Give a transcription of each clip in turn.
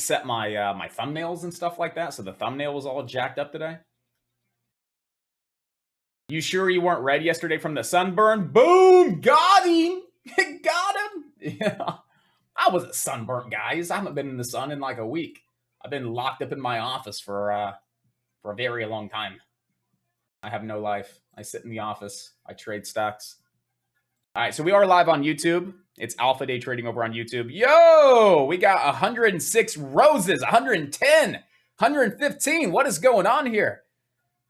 set my my thumbnails and stuff like that, so the thumbnail was all jacked up today. You sure you weren't red yesterday from the sunburn? Boom! Got him! Got him! Yeah. I wasn't sunburnt, guys. I haven't been in the sun in like a week. I've been locked up in my office for a very long time. I have no life. I sit in the office. I trade stocks. All right, so we are live on YouTube. It's Alpha Day Trading over on YouTube. Yo, we got 106 roses, 110, 115. What is going on here?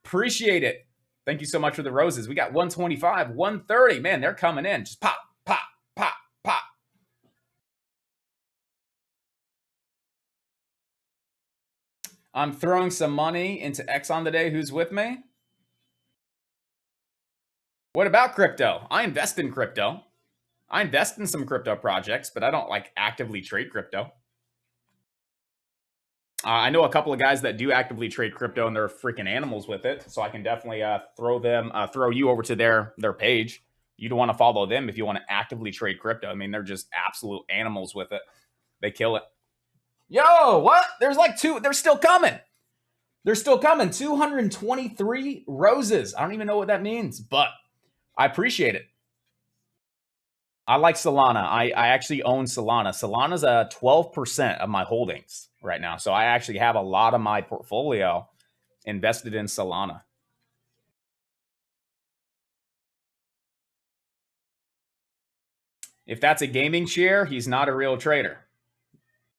Appreciate it. Thank you so much for the roses. We got 125, 130. Man, they're coming in. Just pop, pop, pop, pop. I'm throwing some money into Exxon today. Who's with me? What about crypto? I invest in crypto. I invest in some crypto projects, but I don't like actively trade crypto. I know a couple of guys that do actively trade crypto, and they're freaking animals with it. So I can definitely throw you over to their page. You don't want to follow them if you want to actively trade crypto. I mean, they're just absolute animals with it. They kill it. Yo, what? There's like two. They're still coming. They're still coming. 223 roses. I don't even know what that means, but I appreciate it. I like Solana. I actually own Solana. Solana's 12% of my holdings right now. So I actually have a lot of my portfolio invested in Solana. If that's a gaming share, he's not a real trader.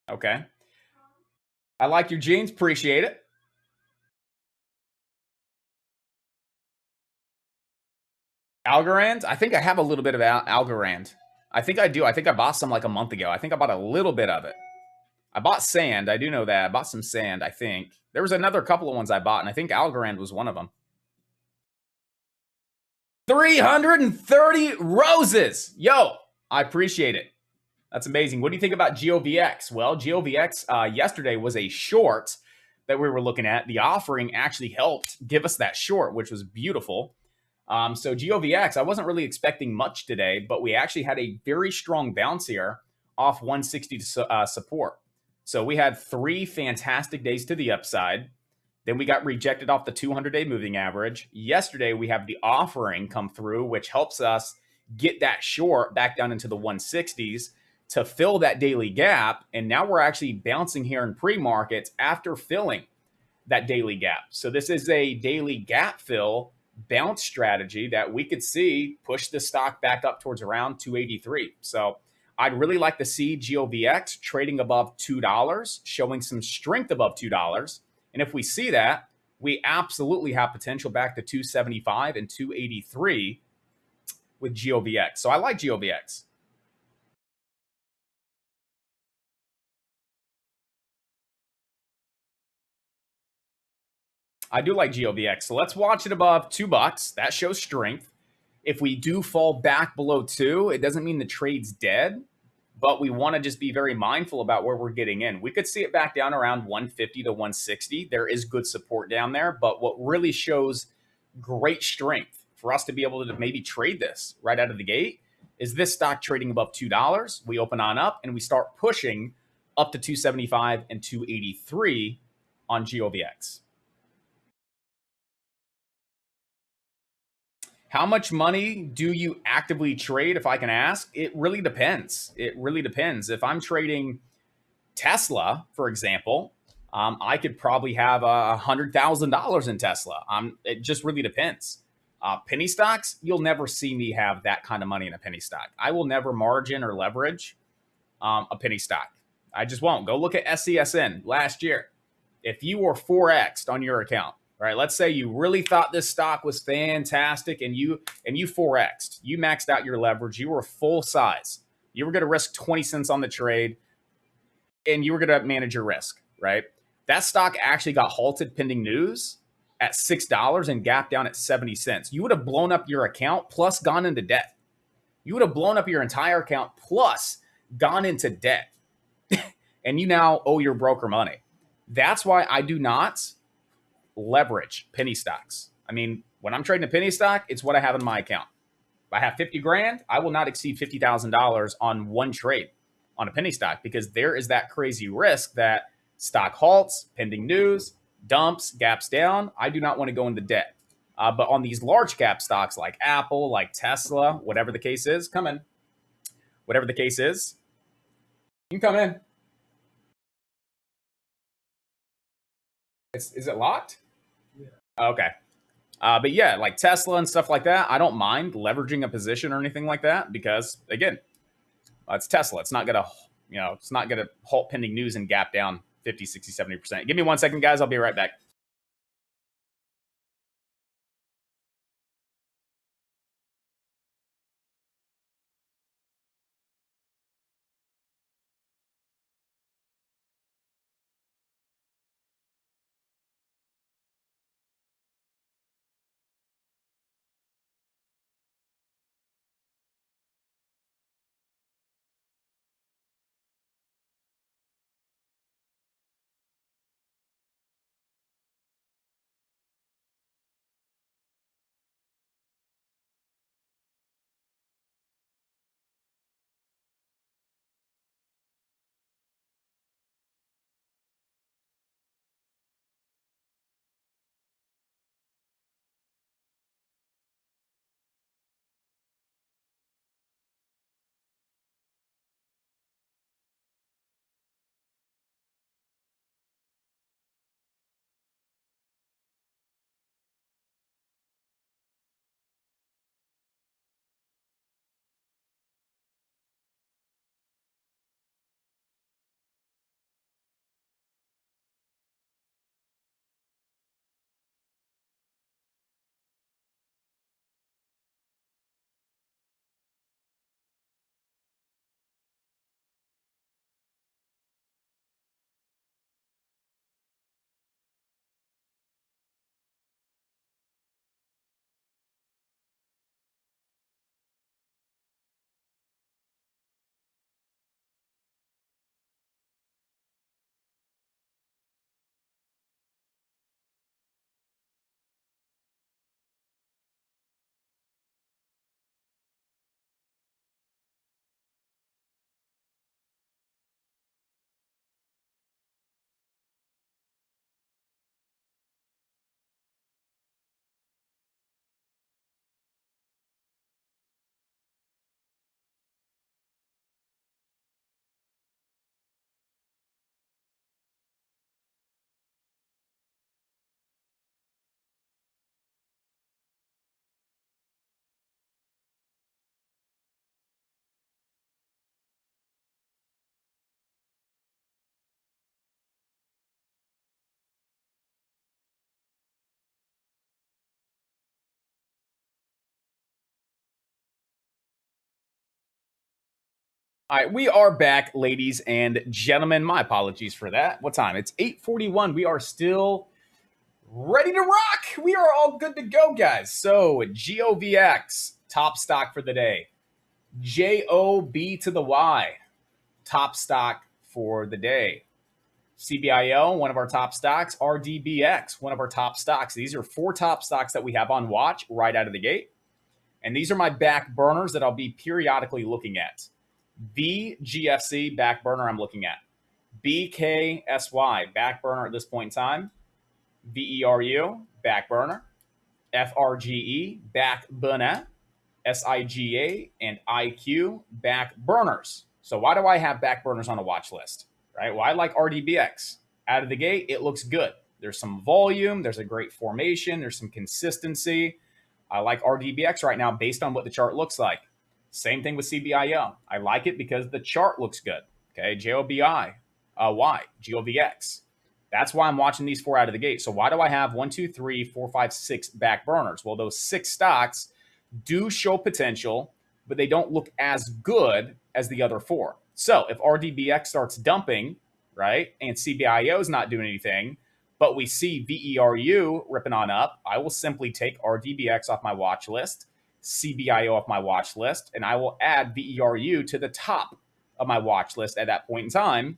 Okay. I like your jeans. Appreciate it. Algorand? I think I have a little bit of Algorand. I think I do. I think I bought some like a month ago. I think I bought a little bit of it. I bought sand. I do know that. I bought some sand, I think. There was another couple of ones I bought, and I think Algorand was one of them. 330 roses. Yo, I appreciate it. That's amazing. What do you think about GOVX? Well, GOVX yesterday was a short that we were looking at. The offering actually helped give us that short, which was beautiful. So GOVX, I wasn't really expecting much today, but we actually had a very strong bounce here off 160 support. So we had 3 fantastic days to the upside. Then we got rejected off the 200-day moving average. Yesterday, we have the offering come through, which helps us get that short back down into the 160s to fill that daily gap. And now we're actually bouncing here in pre-markets after filling that daily gap. So this is a daily gap fill bounce strategy that we could see push the stock back up towards around 283. So I'd really like to see GOVX trading above $2, showing some strength above $2. And if we see that, we absolutely have potential back to 275 and 283 with GOVX. So I like GOVX. I do like GOVX. So let's watch it above $2. That shows strength. If we do fall back below 2, it doesn't mean the trade's dead, but we want to just be very mindful about where we're getting in. We could see it back down around 150 to 160. There is good support down there, but what really shows great strength for us to be able to maybe trade this right out of the gate is this stock trading above $2. We open on up and we start pushing up to 275 and 283 on GOVX. How much money do you actively trade, if I can ask? It really depends. It really depends. If I'm trading Tesla, for example, I could probably have $100,000 in Tesla. It just really depends. Penny stocks, you'll never see me have that kind of money in a penny stock. I will never margin or leverage a penny stock. I just won't. Go look at SCSN last year. If you were 4X'd on your account, right? Let's say you really thought this stock was fantastic and you 4X'd. You maxed out your leverage. You were full size. You were going to risk 20 cents on the trade and you were going to manage your risk, right? That stock actually got halted pending news at $6 and gapped down at 70 cents. You would have blown up your account plus gone into debt. You would have blown up your entire account plus gone into debt. And you now owe your broker money. That's why I do not leverage penny stocks. I mean, when I'm trading a penny stock, it's what I have in my account. If I have 50 grand, I will not exceed $50,000 on one trade on a penny stock because there is that crazy risk that Stock halts, pending news, dumps, gaps down. I do not want to go into debt. But on these large cap stocks like Apple, like Tesla, whatever the case is, come in. Whatever the case is, you can come in. Is it locked? Okay. But yeah, like Tesla and stuff like that, I don't mind leveraging a position or anything like that because, again, it's Tesla. It's not going to, it's not going to halt pending news and gap down 50, 60, 70%. Give me 1 second, guys. I'll be right back. All right, we are back, ladies and gentlemen. My apologies for that. What time? It's 8:41. We are still ready to rock. We are all good to go, guys. So, GOVX, top stock for the day. JOB to the Y, top stock for the day. CBIO, one of our top stocks. RDBX, one of our top stocks. These are 4 top stocks that we have on watch right out of the gate. And these are my back burners that I'll be periodically looking at. VGFC, back burner I'm looking at. BKSY, back burner at this point in time. VERU, back burner. FRGE, back burner. SIGA and IQ, back burners. So why do I have back burners on a watch list? Right? Well, I like RDBX. Out of the gate, it looks good. There's some volume. There's a great formation. There's some consistency. I like RDBX right now based on what the chart looks like. Same thing with CBIO. I like it because the chart looks good. Okay, JOBI, Y, GOVX. That's why I'm watching these 4 out of the gate. So why do I have 1, 2, 3, 4, 5, 6 back burners? Well, those 6 stocks do show potential, but they don't look as good as the other 4. So if RDBX starts dumping, right, and CBIO is not doing anything, but we see VERU ripping on up, I will simply take RDBX off my watch list, CBIO off my watch list, and I will add VERU to the top of my watch list at that point in time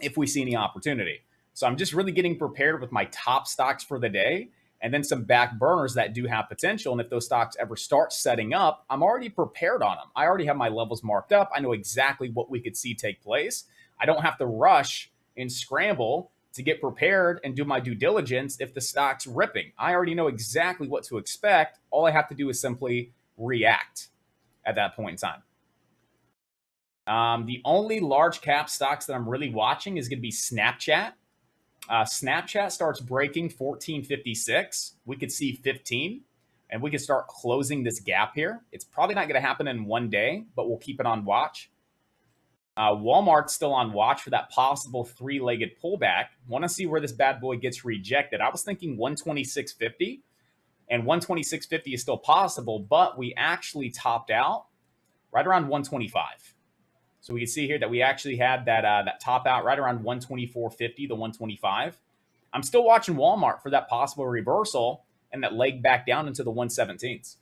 if we see any opportunity. So I'm just really getting prepared with my top stocks for the day and then some back burners that do have potential. And if those stocks ever start setting up, I'm already prepared on them. I already have my levels marked up. I know exactly what we could see take place. I don't have to rush and scramble to get prepared and do my due diligence if the stock's ripping. I already know exactly what to expect. All I have to do is simply react at that point in time. The only large cap stocks that I'm really watching is going to be Snapchat. Snapchat starts breaking 1456. We could see 15, and we could start closing this gap here. It's probably not going to happen in one day, but we'll keep it on watch. Walmart's still on watch for that possible three-legged pullback. Want to see where this bad boy gets rejected. I was thinking 126.50, and 126.50 is still possible, but we actually topped out right around 125. So we can see here that we actually had that top out right around 124.50 to 125. I'm still watching Walmart for that possible reversal and that leg back down into the 117s.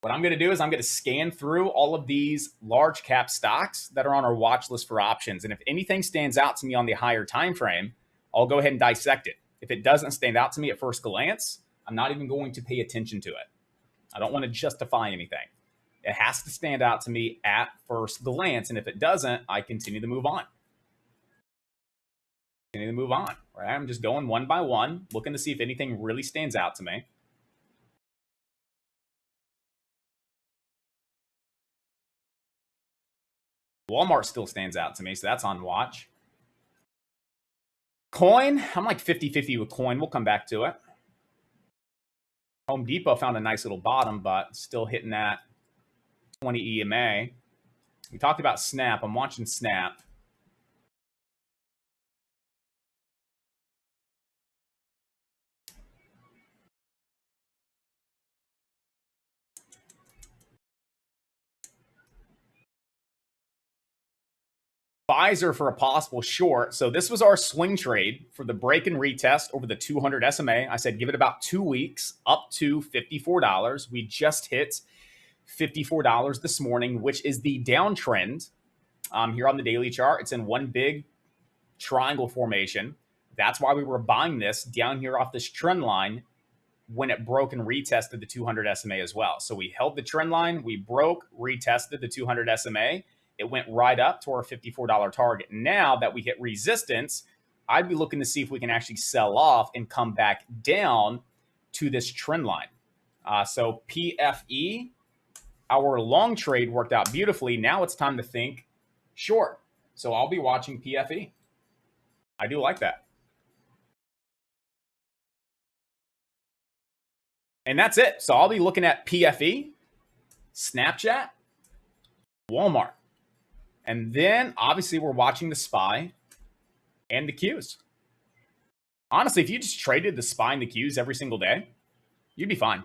What I'm going to do is I'm going to scan through all of these large cap stocks that are on our watch list for options. And if anything stands out to me on the higher time frame, I'll go ahead and dissect it. If it doesn't stand out to me at first glance, I'm not even going to pay attention to it. I don't want to justify anything. It has to stand out to me at first glance. And if it doesn't, I continue to move on. Right? I'm just going one by one, looking to see if anything really stands out to me. Walmart still stands out to me, so that's on watch. Coin, I'm like 50-50 with coin. We'll come back to it. Home Depot found a nice little bottom, but still hitting that 20 EMA. We talked about Snap. I'm watching Snap. Pfizer for a possible short. So this was our swing trade for the break and retest over the 200 SMA. I said give it about 2 weeks up to $54. We just hit $54 this morning, which is the downtrend here on the daily chart. It's in one big triangle formation. That's why we were buying this down here off this trend line when it broke and retested the 200 SMA as well. So we held the trend line, we broke, retested the 200 SMA. It went right up to our $54 target. Now that we hit resistance, I'd be looking to see if we can actually sell off and come back down to this trend line. So PFE, our long trade worked out beautifully. Now it's time to think short. So I'll be watching PFE. I do like that. And that's it. So I'll be looking at PFE, Snapchat, Walmart. And then obviously we're watching the SPY and the Qs. Honestly, if you just traded the SPY and the Qs every single day, you'd be fine.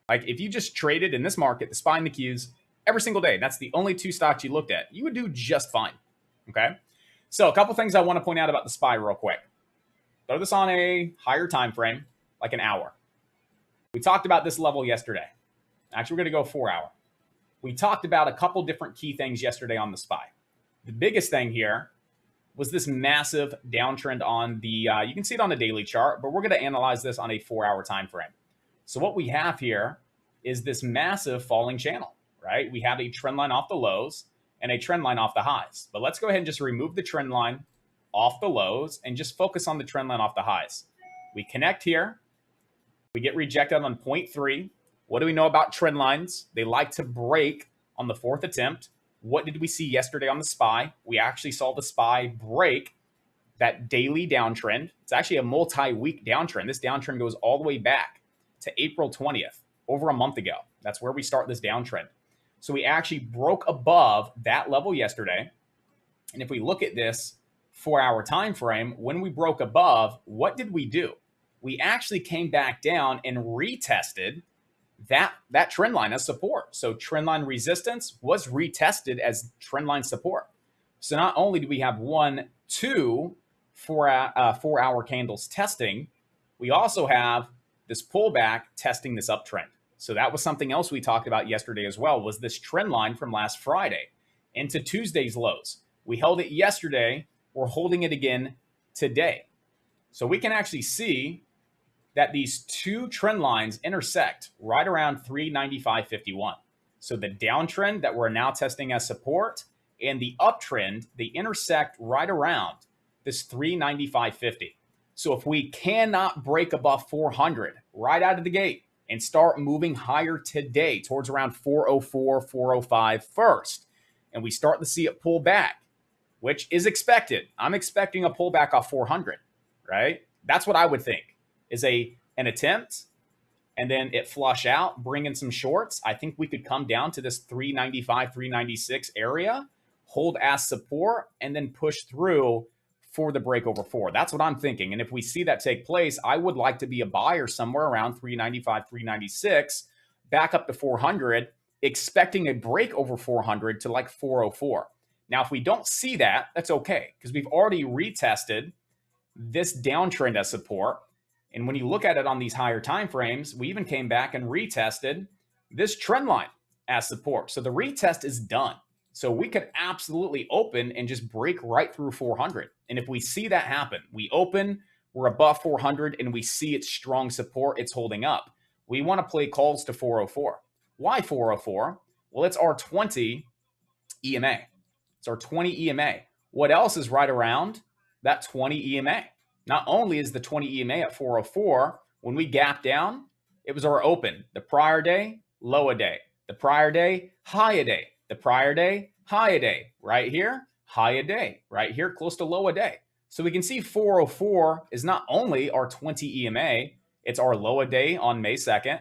Like if you just traded in this market, the SPY and the Qs every single day, that's the only two stocks you looked at, you would do just fine. Okay. So a couple things I want to point out about the SPY real quick. Throw this on a higher time frame, like an hour. We talked about this level yesterday. Actually, we're going to go 4 hour. We talked about a couple different key things yesterday on the SPY. The biggest thing here was this massive downtrend on the, you can see it on the daily chart, but we're going to analyze this on a 4 hour time frame. So what we have here is this massive falling channel, right? We have a trend line off the lows and a trend line off the highs. But let's go ahead and just remove the trend line off the lows and just focus on the trend line off the highs. We connect here. We get rejected on 0.3. What do we know about trend lines? They like to break on the fourth attempt. What did we see yesterday on the SPY? We actually saw the SPY break that daily downtrend. It's actually a multi-week downtrend. This downtrend goes all the way back to April 20th, over a month ago. That's where we start this downtrend. So we actually broke above that level yesterday. And if we look at this 4 hour time frame, when we broke above, what did we do? We actually came back down and retested that trend line as support. So trend line resistance was retested as trend line support. So not only do we have 1, 2 4 hour candles testing, we also have this pullback testing this uptrend. So that was something else we talked about yesterday as well, was this trend line from last Friday into Tuesday's lows. We held it yesterday. We're holding it again today. So we can actually see that these two trend lines intersect right around 395.51. So the downtrend that we're now testing as support and the uptrend, they intersect right around this 395.50. So if we cannot break above 400 right out of the gate and start moving higher today towards around 404, 405 first, and we start to see it pull back, which is expected. I'm expecting a pullback off 400, right? That's what I would think is an attempt, and then it flush out, bring in some shorts. I think we could come down to this 395, 396 area, hold as support, and then push through for the break over 4. That's what I'm thinking. And if we see that take place, I would like to be a buyer somewhere around 395, 396, back up to 400, expecting a break over 400 to like 404. Now, if we don't see that, that's okay, because we've already retested this downtrend as support. And when you look at it on these higher time frames, we even came back and retested this trend line as support. So the retest is done. So we could absolutely open and just break right through 400. And if we see that happen, we open, we're above 400, and we see it's strong support, it's holding up. We want to play calls to 404. Why 404? Well, it's our 20 EMA. It's our 20 EMA. What else is right around that 20 EMA? Not only is the 20 EMA at 404, when we gap down, it was our open. The prior day, low a day. The prior day, high a day. The prior day, high a day. Right here, high a day. Right here, close to low a day. So we can see 404 is not only our 20 EMA, it's our low a day on May 2nd.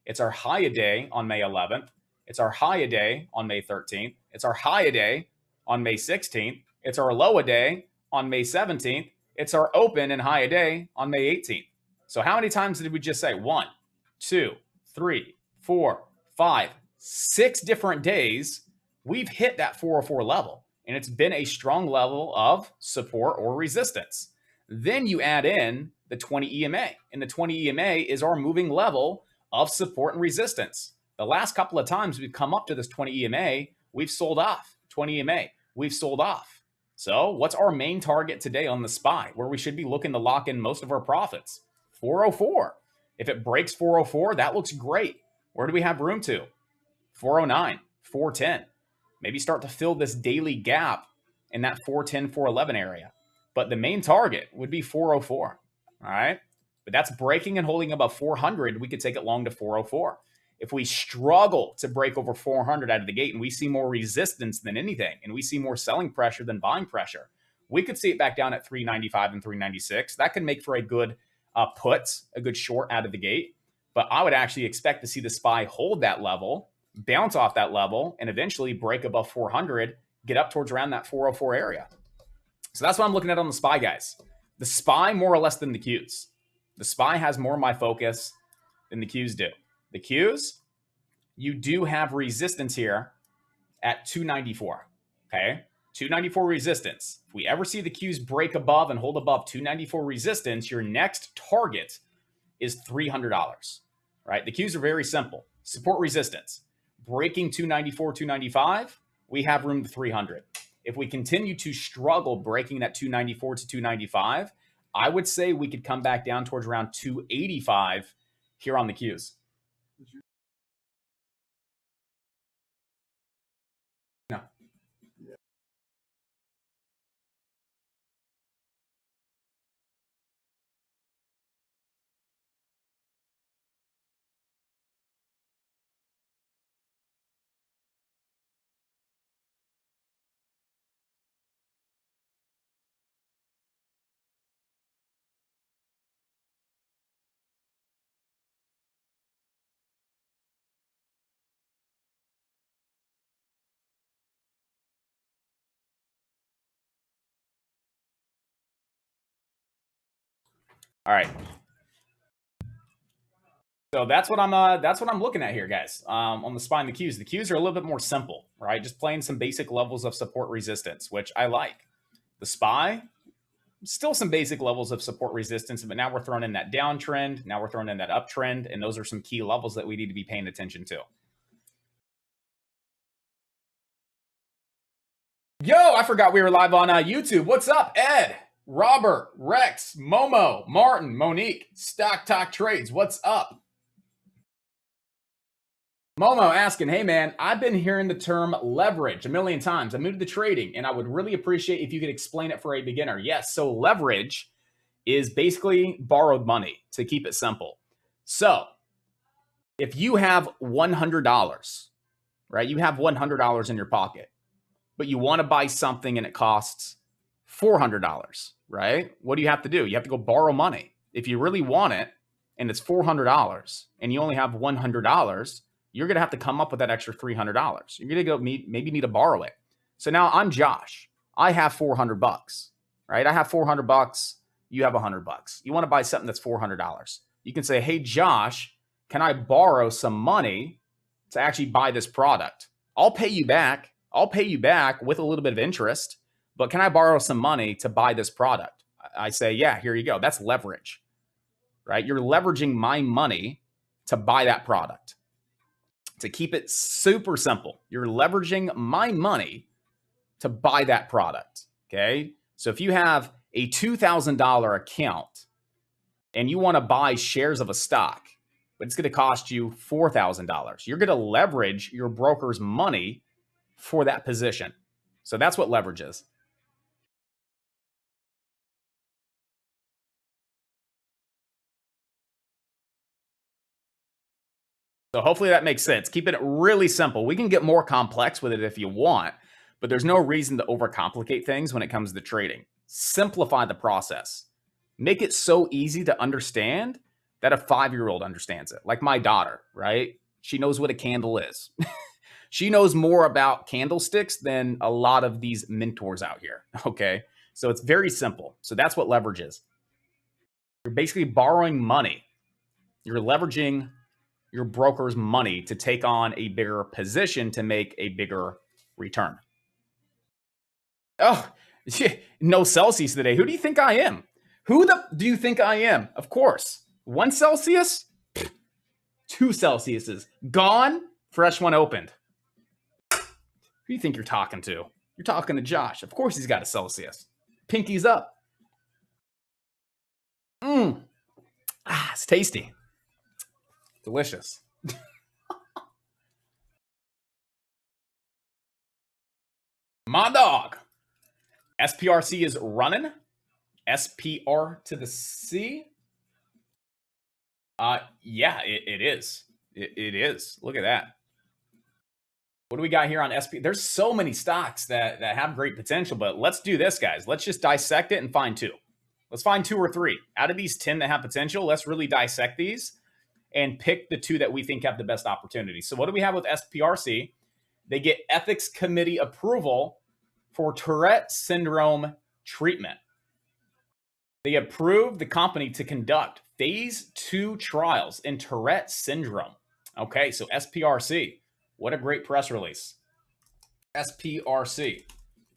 It's our high a day on May 11th. It's our high a day on May 13th. It's our high a day on May 16th. It's our low a day on May 17th. It's our open and high a day on May 18th. So how many times did we just say? 1, 2, 3, 4, 5, 6 different days we've hit that 404 level, and it's been a strong level of support or resistance. Then you add in the 20 EMA, and the 20 EMA is our moving level of support and resistance. The last couple of times we've come up to this 20 EMA, we've sold off. 20 EMA, we've sold off. So what's our main target today on the SPY, where we should be looking to lock in most of our profits? 404. If it breaks 404, that looks great. Where do we have room to? 409, 410. Maybe start to fill this daily gap in that 410, 411 area. But the main target would be 404. All right. But that's breaking and holding above 400. We could take it long to 404. If we struggle to break over 400 out of the gate and we see more resistance than anything, and we see more selling pressure than buying pressure, we could see it back down at 395 and 396. That could make for a good put, a good short out of the gate. But I would actually expect to see the SPY hold that level, bounce off that level, and eventually break above 400, get up towards around that 404 area. So that's what I'm looking at on the SPY, guys. The SPY more or less than the Qs. The SPY has more of my focus than the Qs do. The Qs, you do have resistance here at 294, okay? 294 resistance. If we ever see the Qs break above and hold above 294 resistance, your next target is $300, right? The Qs are very simple. Support resistance. Breaking 294, 295, we have room to 300. If we continue to struggle breaking that 294 to 295, I would say we could come back down towards around 285 here on the Qs. No. All right. So that's what I'm looking at here, guys. On the SPY and the Qs. The Qs are a little bit more simple, right? Just playing some basic levels of support resistance, which I like. The SPY, still some basic levels of support resistance, but now we're throwing in that downtrend. Now we're throwing in that uptrend, and those are some key levels that we need to be paying attention to. Yo, I forgot we were live on YouTube. What's up, Ed, Robert, Rex, Momo, Martin, Monique, Stock Talk Trades? What's up? Momo asking, hey man, I've been hearing the term leverage a million times. I'm new to the trading and I would really appreciate if you could explain it for a beginner. Yes, so leverage is basically borrowed money, to keep it simple. So if you have $100, right? You have $100 in your pocket, but you want to buy something and it costs $400, right? What do you have to do? You have to go borrow money. If you really want it and it's $400 and you only have $100, you're going to have to come up with that extra $300. You're going to go maybe need to borrow it. So now I'm Josh. I have $400, right? I have $400. You have $100. You want to buy something that's $400. You can say, hey, Josh, can I borrow some money to actually buy this product? I'll pay you back. I'll pay you back with a little bit of interest, but can I borrow some money to buy this product? I say, yeah, here you go. That's leverage, right? You're leveraging my money to buy that product. To keep it super simple, you're leveraging my money to buy that product, okay? So if you have a $2,000 account and you want to buy shares of a stock, but it's going to cost you $4,000, you're going to leverage your broker's money for that position. So that's what leverage is. So hopefully that makes sense. Keeping it really simple. We can get more complex with it if you want, but there's no reason to overcomplicate things when it comes to trading. Simplify the process. Make it so easy to understand that a 5-year-old understands it. Like my daughter, right? She knows what a candle is. She knows more about candlesticks than a lot of these mentors out here, okay? So it's very simple. So that's what leverage is. You're basically borrowing money. You're leveraging your broker's money to take on a bigger position to make a bigger return. Oh, no Celsius today. Who do you think I am? Who do you think I am? Of course. 1 Celsius, 2 Celsiuses. Gone, fresh one opened. Who do you think you're talking to? You're talking to Josh. Of course he's got a Celsius. Pinky's up. It's tasty. Delicious. My dog. SPRC is running. SPR to the C. Yeah, it is. It is. Look at that. What do we got here on SP? There's so many stocks that have great potential, but let's do this, guys. Let's just dissect it and find 2. Let's find 2 or 3. Out of these 10 that have potential, let's really dissect these and pick the 2 that we think have the best opportunity. So what do we have with SPRC? They get ethics committee approval for Tourette syndrome treatment. They approved the company to conduct phase 2 trials in Tourette syndrome. Okay, so SPRC, what a great press release. SPRC.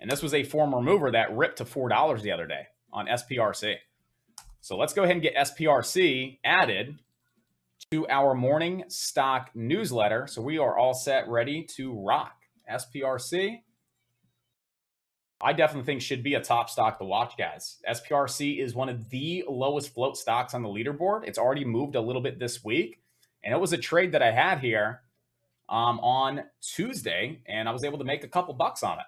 And this was a former mover that ripped to $4 the other day on SPRC. So let's go ahead and get SPRC added to our morning stock newsletter. So we are all set, ready to rock. SPRC, I definitely think should be a top stock to watch, guys. SPRC is one of the lowest float stocks on the leaderboard. It's already moved a little bit this week. And it was a trade that I had here on Tuesday, and I was able to make a couple bucks on it.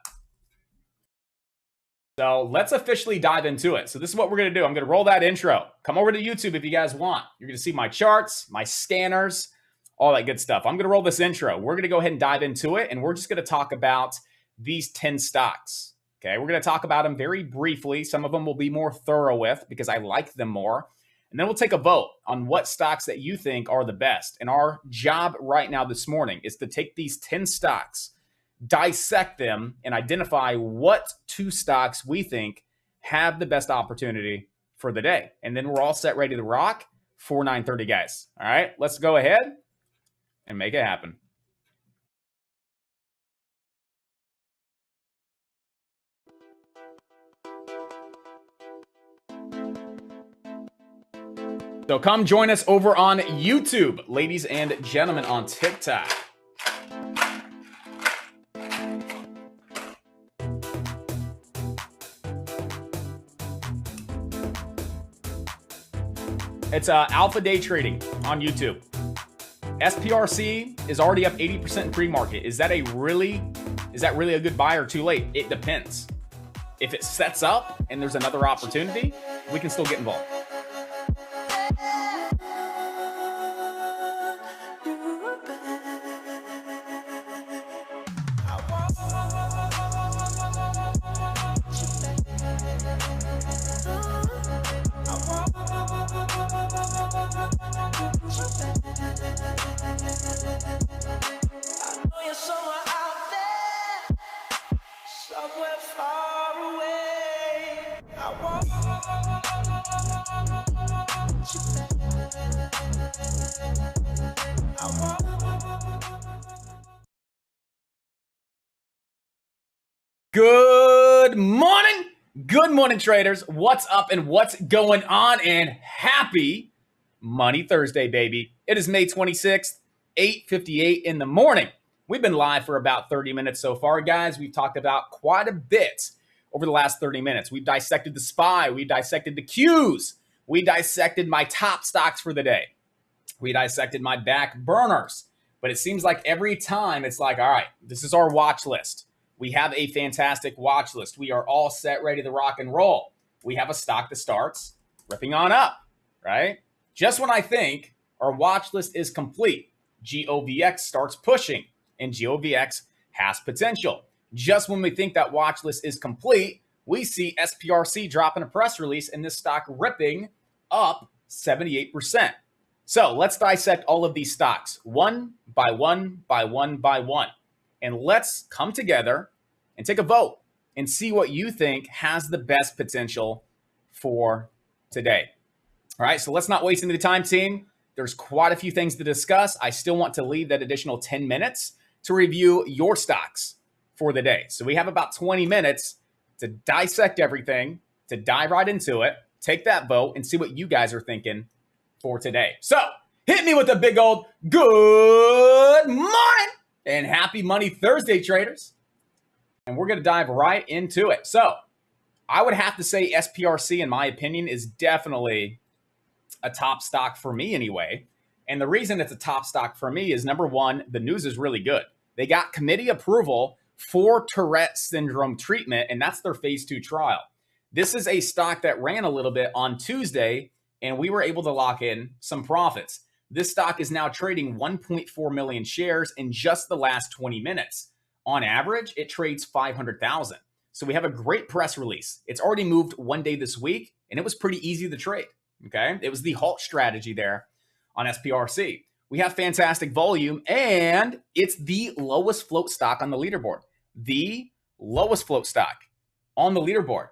So let's officially dive into it. So this is what we're going to do. I'm going to roll that intro. Come over to YouTube if you guys want. You're going to see my charts, my scanners, all that good stuff. I'm going to roll this intro. We're going to go ahead and dive into it, and we're just going to talk about these 10 stocks. Okay, we're going to talk about them very briefly. Some of them will be more thorough with because I like them more. And then we'll take a vote on what stocks that you think are the best. And our job right now this morning is to take these 10 stocks, dissect them, and identify what 2 stocks we think have the best opportunity for the day. And then we're all set, ready to rock for 9:30, guys. All right, let's go ahead and make it happen. So come join us over on YouTube, ladies and gentlemen, on TikTok. It's Alpha Day Trading on YouTube. SPRC is already up 80% in pre-market. Is that really a good buy or too late? It depends. If it sets up and there's another opportunity, we can still get involved. Good morning. Good morning, traders. What's up and what's going on? And happy Money Thursday, baby. It is May 26th, 8:58 in the morning. We've been live for about 30 minutes so far, guys. We've talked about quite a bit over the last 30 minutes. We've dissected the SPY. We dissected the Qs. We dissected my top stocks for the day. We dissected my back burners. But it seems like every time it's like, all right, this is our watch list. We have a fantastic watch list. We are all set, ready to rock and roll. We have a stock that starts ripping on up, right? Just when I think our watch list is complete, GOVX starts pushing, and GOVX has potential. Just when we think that watch list is complete, we see SPRC dropping a press release and this stock ripping up 78%. So let's dissect all of these stocks one by one by one by one. And let's come together and take a vote and see what you think has the best potential for today. All right, so let's not waste any time, team. There's quite a few things to discuss. I still want to leave that additional 10 minutes to review your stocks for the day. So we have about 20 minutes to dissect everything, to dive right into it, take that vote, and see what you guys are thinking for today. So hit me with a big old good morning and happy Money Thursday, traders. And we're going to dive right into it. So I would have to say SPRC, in my opinion, is definitely a top stock for me anyway. And the reason it's a top stock for me is, number one, the news is really good. They got committee approval for Tourette syndrome treatment, and that's their phase 2 trial. This is a stock that ran a little bit on Tuesday, and we were able to lock in some profits. This stock is now trading 1.4 million shares in just the last 20 minutes. On average, it trades 500,000. So we have a great press release. It's already moved one day this week, and it was pretty easy to trade, okay? It was the halt strategy there on SPRC. We have fantastic volume, and it's the lowest float stock on the leaderboard. The lowest float stock on the leaderboard.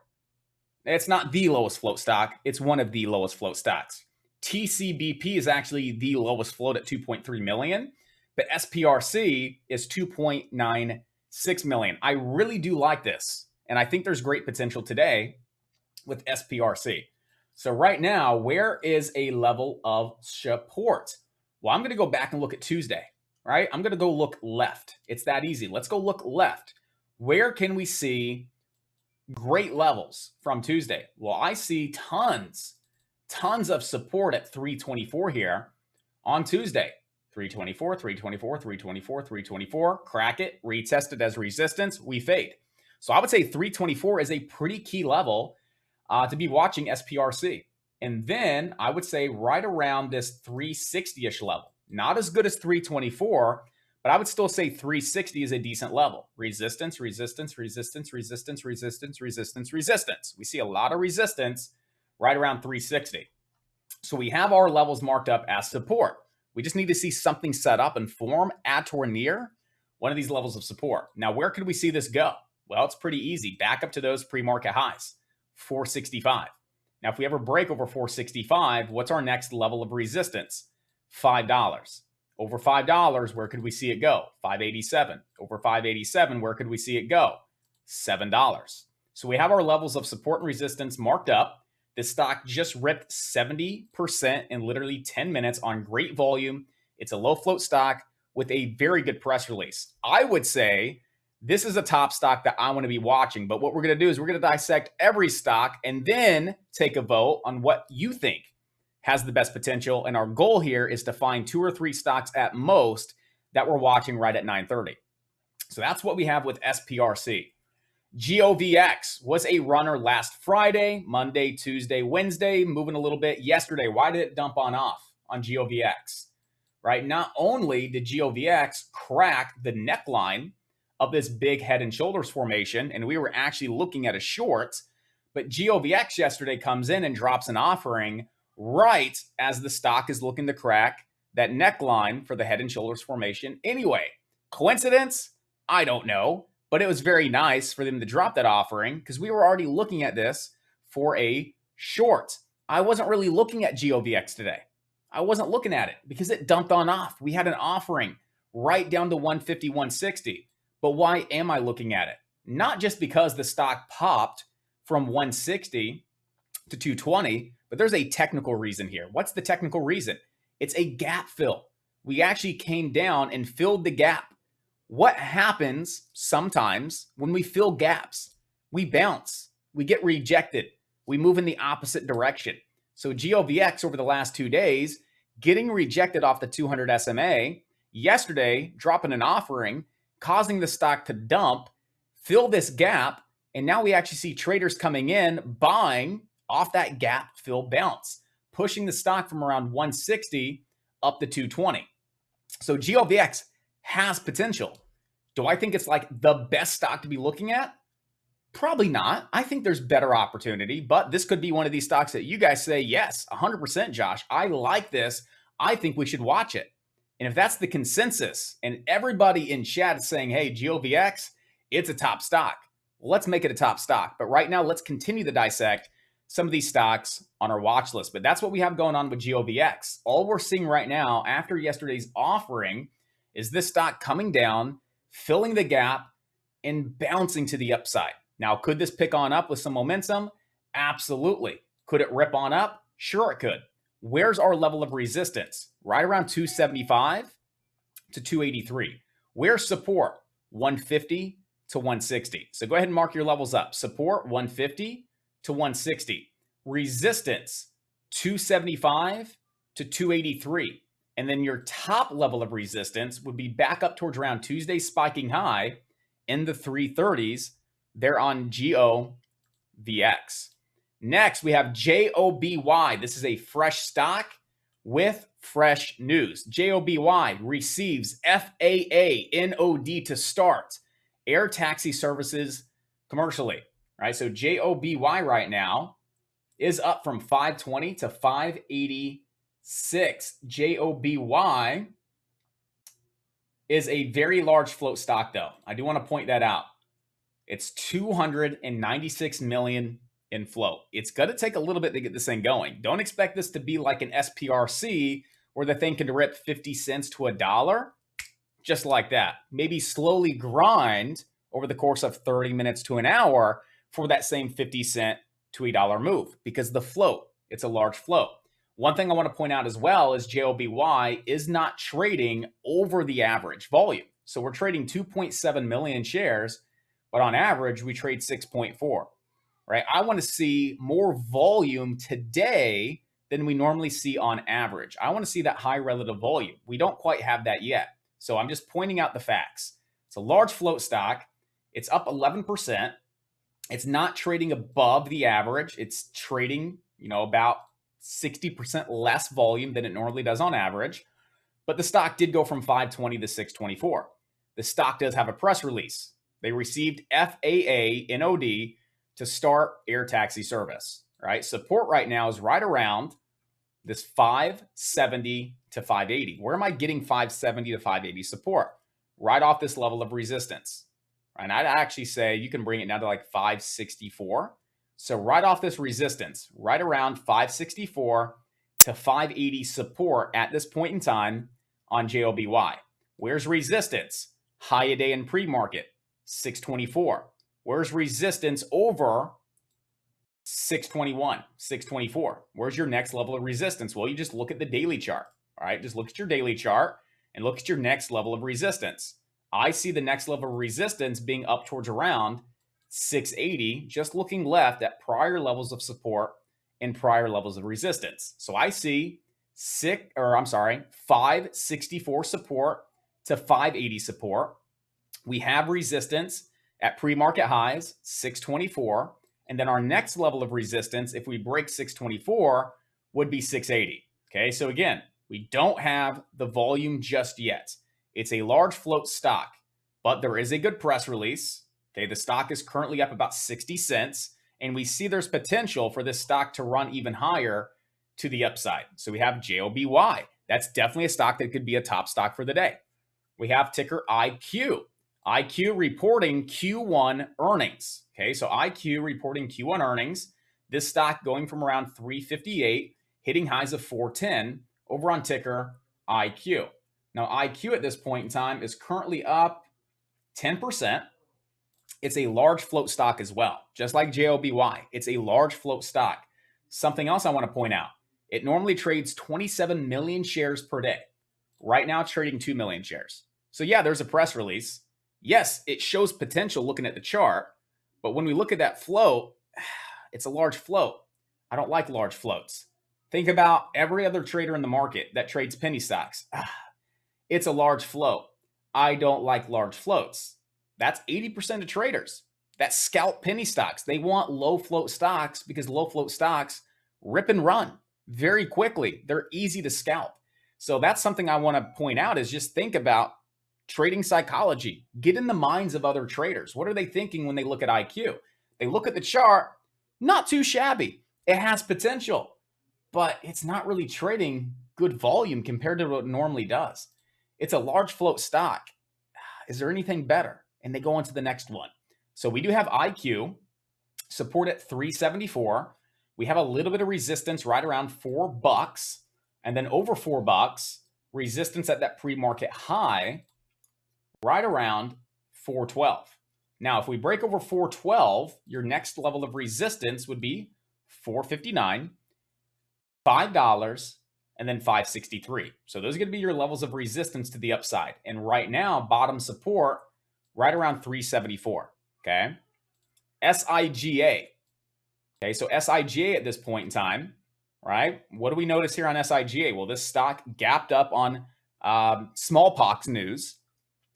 It's not the lowest float stock. It's one of the lowest float stocks. TCBP is actually the lowest float at 2.3 million, but SPRC is 2.96 million. I really do like this, and I think there's great potential today with SPRC. So right now, where is a level of support? Well, I'm going to go back and look at Tuesday, right? I'm going to go look left. It's that easy. Let's go look left. Where can we see great levels from Tuesday? Well, I see tons of support at 324 here on Tuesday. 324, 324, 324, 324. Crack it, retest it as resistance, we fade. So I would say 324 is a pretty key level to be watching SPRC. And then I would say right around this 360-ish level. Not as good as 324, but I would still say 360 is a decent level. Resistance, resistance, resistance, resistance, resistance, resistance, resistance. We see a lot of resistance right around 360. So we have our levels marked up as support. We just need to see something set up and form at or near one of these levels of support. Now, where could we see this go? Well, it's pretty easy. Back up to those pre-market highs, 465. Now, if we ever break over 465, what's our next level of resistance? $5. Over $5, where could we see it go? 587. Over 587, where could we see it go? $7. So we have our levels of support and resistance marked up. This stock just ripped 70% in literally 10 minutes on great volume. It's a low float stock with a very good press release. I would say this is a top stock that I want to be watching. But what we're going to do is we're going to dissect every stock and then take a vote on what you think has the best potential. And our goal here is to find 2 or 3 stocks at most that we're watching right at 9:30. So that's what we have with SPRC. GOVX was a runner last Friday, Monday, Tuesday, Wednesday, moving a little bit yesterday. Why did it dump off on GOVX? Right? Not only did GOVX crack the neckline of this big head and shoulders formation, and we were actually looking at a short, but GOVX yesterday comes in and drops an offering right as the stock is looking to crack that neckline for the head and shoulders formation anyway. Coincidence? I don't know. But it was very nice for them to drop that offering because we were already looking at this for a short. I wasn't really looking at GOVX today. I wasn't looking at it because it dumped on off. We had an offering right down to 150, 160. But why am I looking at it? Not just because the stock popped from 160 to 220, but there's a technical reason here. What's the technical reason? It's a gap fill. We actually came down and filled the gap. What happens sometimes when we fill gaps? We bounce, we get rejected, we move in the opposite direction. So GOVX over the last 2 days, getting rejected off the 200 SMA, yesterday dropping an offering, causing the stock to dump, fill this gap, and now we actually see traders coming in, buying off that gap fill bounce, pushing the stock from around 160 up to 220. So GOVX has potential. Do I think it's like the best stock to be looking at? Probably not. I think there's better opportunity, but this could be one of these stocks that you guys say, yes, 100%, Josh, I like this. I think we should watch it. And if that's the consensus and everybody in chat is saying, hey, GOVX, it's a top stock, well, let's make it a top stock. But right now, let's continue to dissect some of these stocks on our watch list. But that's what we have going on with GOVX. All we're seeing right now after yesterday's offering is this stock coming down, filling the gap, and bouncing to the upside. Now, could this pick on up with some momentum? Absolutely. Could it rip on up? Sure it could. Where's our level of resistance? Right around 275 to 283. Where's support? 150 to 160. So go ahead and mark your levels up. Support 150 to 160. Resistance 275 to 283. And then your top level of resistance would be back up towards around Tuesday's spiking high in the 330s. They're on GOVX. Next, we have JOBY. This is a fresh stock with fresh news. JOBY receives FAA NOD to start air taxi services commercially. Right? So JOBY right now is up from 520 to 580. JOBY is a very large float stock, though. I do want to point that out. It's 296 million in float. It's going to take a little bit to get this thing going. Don't expect this to be like an SPRC where the thing can rip 50 cents to $1, just like that. Maybe slowly grind over the course of 30 minutes to an hour for that same 50 cent to $1 move because the float, it's a large float. One thing I want to point out as well is JOBY is not trading over the average volume. So we're trading 2.7 million shares, but on average, we trade 6.4, right? I want to see more volume today than we normally see on average. I want to see that high relative volume. We don't quite have that yet. So I'm just pointing out the facts. It's a large float stock. It's up 11%. It's not trading above the average. It's trading, about 60% less volume than it normally does on average. But the stock did go from 520 to 624. The stock does have a press release. They received FAA NOD to start air taxi service, right? Support right now is right around this 570 to 580. Where am I getting 570 to 580 support? Right off this level of resistance. And I'd actually say you can bring it down to like 564. So right off this resistance, right around 564 to 580 support at this point in time on JOBY. Where's resistance? High a day in pre-market, 624. Where's resistance over 621, 624? Where's your next level of resistance? Well, you just look at the daily chart, all right? Just look at your daily chart and look at your next level of resistance. I see the next level of resistance being up towards around 680, just looking left at prior levels of support in prior levels of resistance. So I see 564 support to 580 support. We have resistance at pre-market highs, 624. And then our next level of resistance, if we break 624, would be 680. Okay, so again, we don't have the volume just yet. It's a large float stock, but there is a good press release. Okay, the stock is currently up about 60 cents, and we see there's potential for this stock to run even higher to the upside. So we have JOBY. That's definitely a stock that could be a top stock for the day. We have ticker IQ. IQ reporting Q1 earnings. Okay, so IQ reporting Q1 earnings. This stock going from around 358, hitting highs of 410 over on ticker IQ. Now, IQ at this point in time is currently up 10%. It's a large float stock as well, just like JOBY. It's a large float stock. Something else I want to point out, it normally trades 27 million shares per day. Right now, it's trading 2 million shares. So yeah, there's a press release. Yes, it shows potential looking at the chart, but when we look at that float, it's a large float. I don't like large floats. Think about every other trader in the market that trades penny stocks. It's a large float. I don't like large floats. That's 80% of traders that scalp penny stocks. They want low float stocks because low float stocks rip and run very quickly. They're easy to scalp. So that's something I want to point out is just think about trading psychology. Get in the minds of other traders. What are they thinking when they look at IQ? They look at the chart, not too shabby. It has potential, but it's not really trading good volume compared to what it normally does. It's a large float stock. Is there anything better? And they go on to the next one. So we do have IQ, support at 374. We have a little bit of resistance right around $4. And then over $4, resistance at that pre-market high right around 412. Now, if we break over 412, your next level of resistance would be 459, $5, and then 563. So those are going to be your levels of resistance to the upside. And right now, bottom support right around 374. Okay. SIGA. Okay. So SIGA at this point in time, right? What do we notice here on SIGA? Well, this stock gapped up on smallpox news.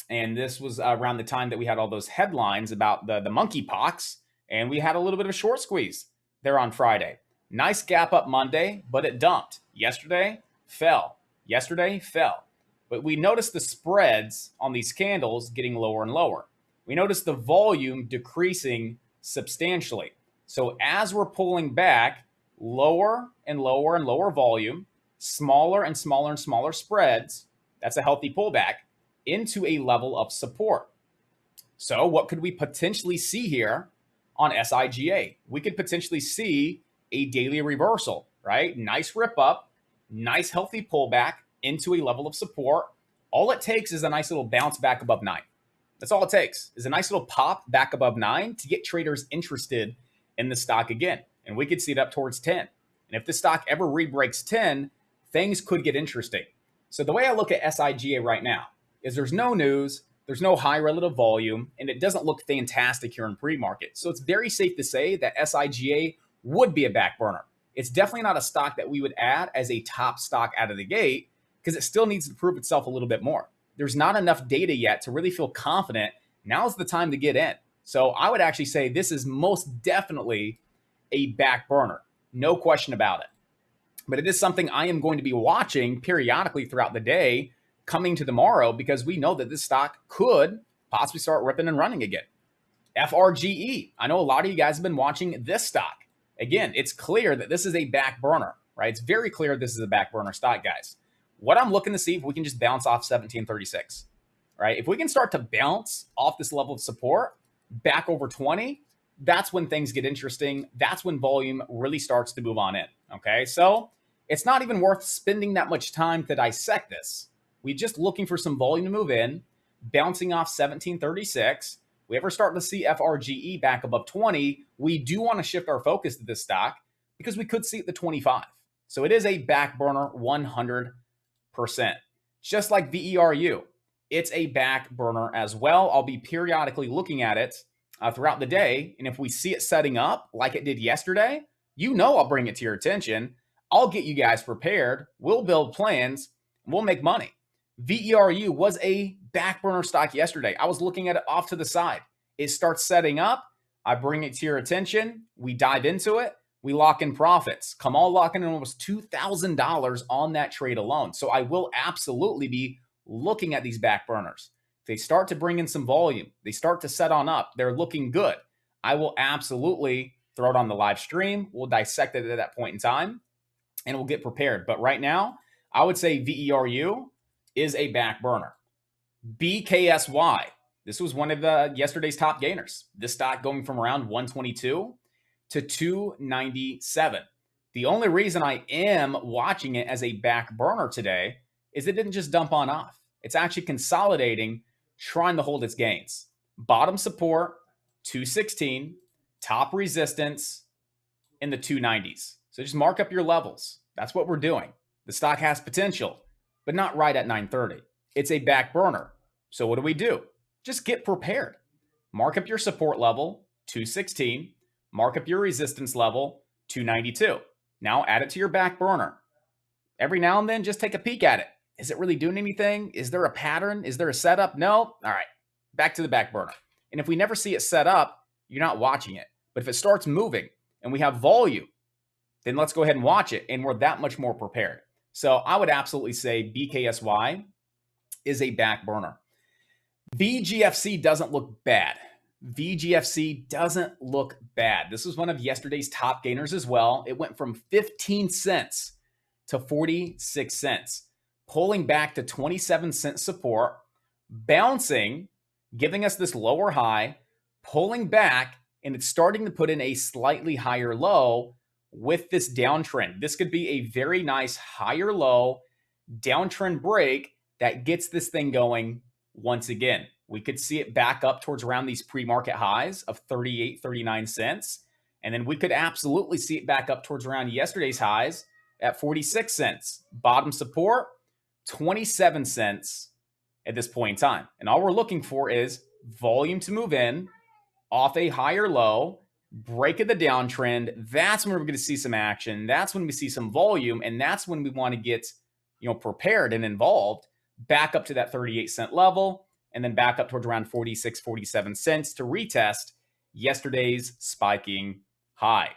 And this was around the time that we had all those headlines about the monkeypox. And we had a little bit of a short squeeze there on Friday. Nice gap up Monday, but it dumped. Yesterday, fell. Yesterday, fell. But we noticed the spreads on these candles getting lower and lower. We noticed the volume decreasing substantially. So as we're pulling back, lower and lower and lower volume, smaller and smaller and smaller spreads, that's a healthy pullback into a level of support. So what could we potentially see here on SIGA? We could potentially see a daily reversal, right? Nice rip up, nice healthy pullback into a level of support. All it takes is a nice little bounce back above 9. That's all it takes is a nice little pop back above 9 to get traders interested in the stock again. And we could see it up towards 10. And if the stock ever re-breaks 10, things could get interesting. So the way I look at SIGA right now is there's no news, there's no high relative volume, and it doesn't look fantastic here in pre-market. So it's very safe to say that SIGA would be a back burner. It's definitely not a stock that we would add as a top stock out of the gate because it still needs to prove itself a little bit more. There's not enough data yet to really feel confident. Now's the time to get in. So I would actually say this is most definitely a back burner. No question about it. But it is something I am going to be watching periodically throughout the day coming to tomorrow because we know that this stock could possibly start ripping and running again. FRGE. I know a lot of you guys have been watching this stock. Again, it's clear that this is a back burner, right? It's very clear this is a back burner stock, guys. What I'm looking to see if we can just bounce off 1736, right? If we can start to bounce off this level of support back over 20, that's when things get interesting. That's when volume really starts to move on in, okay? So it's not even worth spending that much time to dissect this. We're just looking for some volume to move in, bouncing off 1736. We ever start to see FRGE back above 20, we do want to shift our focus to this stock because we could see it at the 25. So it is a back burner 100%. Just like VERU, it's a back burner as well. I'll be periodically looking at it throughout the day. And if we see it setting up like it did yesterday, you know I'll bring it to your attention. I'll get you guys prepared. We'll build plans. And we'll make money. VERU was a back burner stock yesterday. I was looking at it off to the side. It starts setting up. I bring it to your attention. We dive into it. We lock in profits. Kamal locking in almost $2,000 on that trade alone. So I will absolutely be looking at these back burners. If they start to bring in some volume, they start to set on up, they're looking good, I will absolutely throw it on the live stream. We'll dissect it at that point in time, and we'll get prepared. But right now, I would say VERU is a back burner. BKSY, this was one of yesterday's top gainers. This stock going from around 122 to 297. The only reason I am watching it as a back burner today is it didn't just dump on off. It's actually consolidating, trying to hold its gains. Bottom support, 216. Top resistance in the 290s. So just mark up your levels. That's what we're doing. The stock has potential, but not right at 930. It's a back burner. So what do? Just get prepared. Mark up your support level, 216. Mark up your resistance level, 292. Now add it to your back burner. Every now and then, just take a peek at it. Is it really doing anything? Is there a pattern? Is there a setup? No? All right. Back to the back burner. And if we never see it set up, you're not watching it. But if it starts moving and we have volume, then let's go ahead and watch it. And we're that much more prepared. So I would absolutely say BKSY is a back burner. VGFC doesn't look bad. VGFC doesn't look bad. This was one of yesterday's top gainers as well. It went from 15 cents to 46 cents, pulling back to 27-cent support, bouncing, giving us this lower high, pulling back, and it's starting to put in a slightly higher low with this downtrend. This could be a very nice higher low downtrend break that gets this thing going once again. We could see it back up towards around these pre-market highs of 38, 39 cents. And then we could absolutely see it back up towards around yesterday's highs at 46 cents. Bottom support, 27 cents at this point in time. And all we're looking for is volume to move in off a higher low, break of the downtrend. That's when we're going to see some action. That's when we see some volume. And that's when we want to get, prepared and involved back up to that 38-cent level, and then back up towards around 46, 47 cents to retest yesterday's spiking high.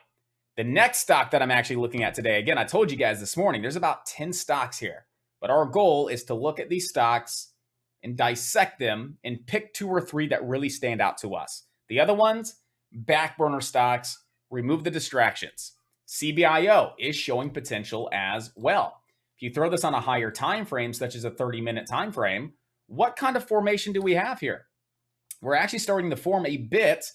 The next stock that I'm actually looking at today, again, I told you guys this morning, there's about 10 stocks here, but our goal is to look at these stocks and dissect them and pick 2 or 3 that really stand out to us. The other ones, back burner stocks, remove the distractions. CBIO is showing potential as well. If you throw this on a higher time frame, such as a 30-minute time frame, what kind of formation do we have here? We're actually starting to form a bit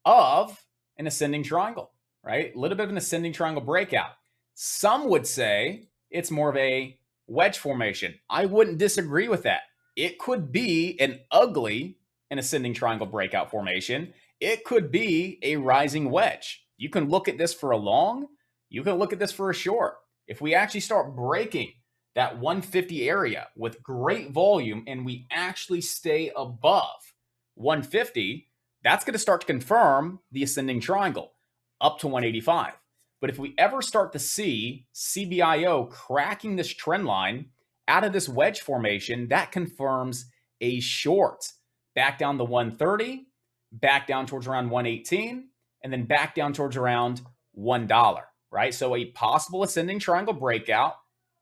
of an ascending triangle, right? A little bit of an ascending triangle breakout. Some would say it's more of a wedge formation. I wouldn't disagree with that. It could be an ugly and ascending triangle breakout formation. It could be a rising wedge. You can look at this for a long, you can look at this for a short. If we actually start breaking that 150 area with great volume and we actually stay above 150, that's going to start to confirm the ascending triangle up to 185. But if we ever start to see CBIO cracking this trend line out of this wedge formation, that confirms a short back down to 130, back down towards around 118, and then back down towards around $1, right? So a possible ascending triangle breakout,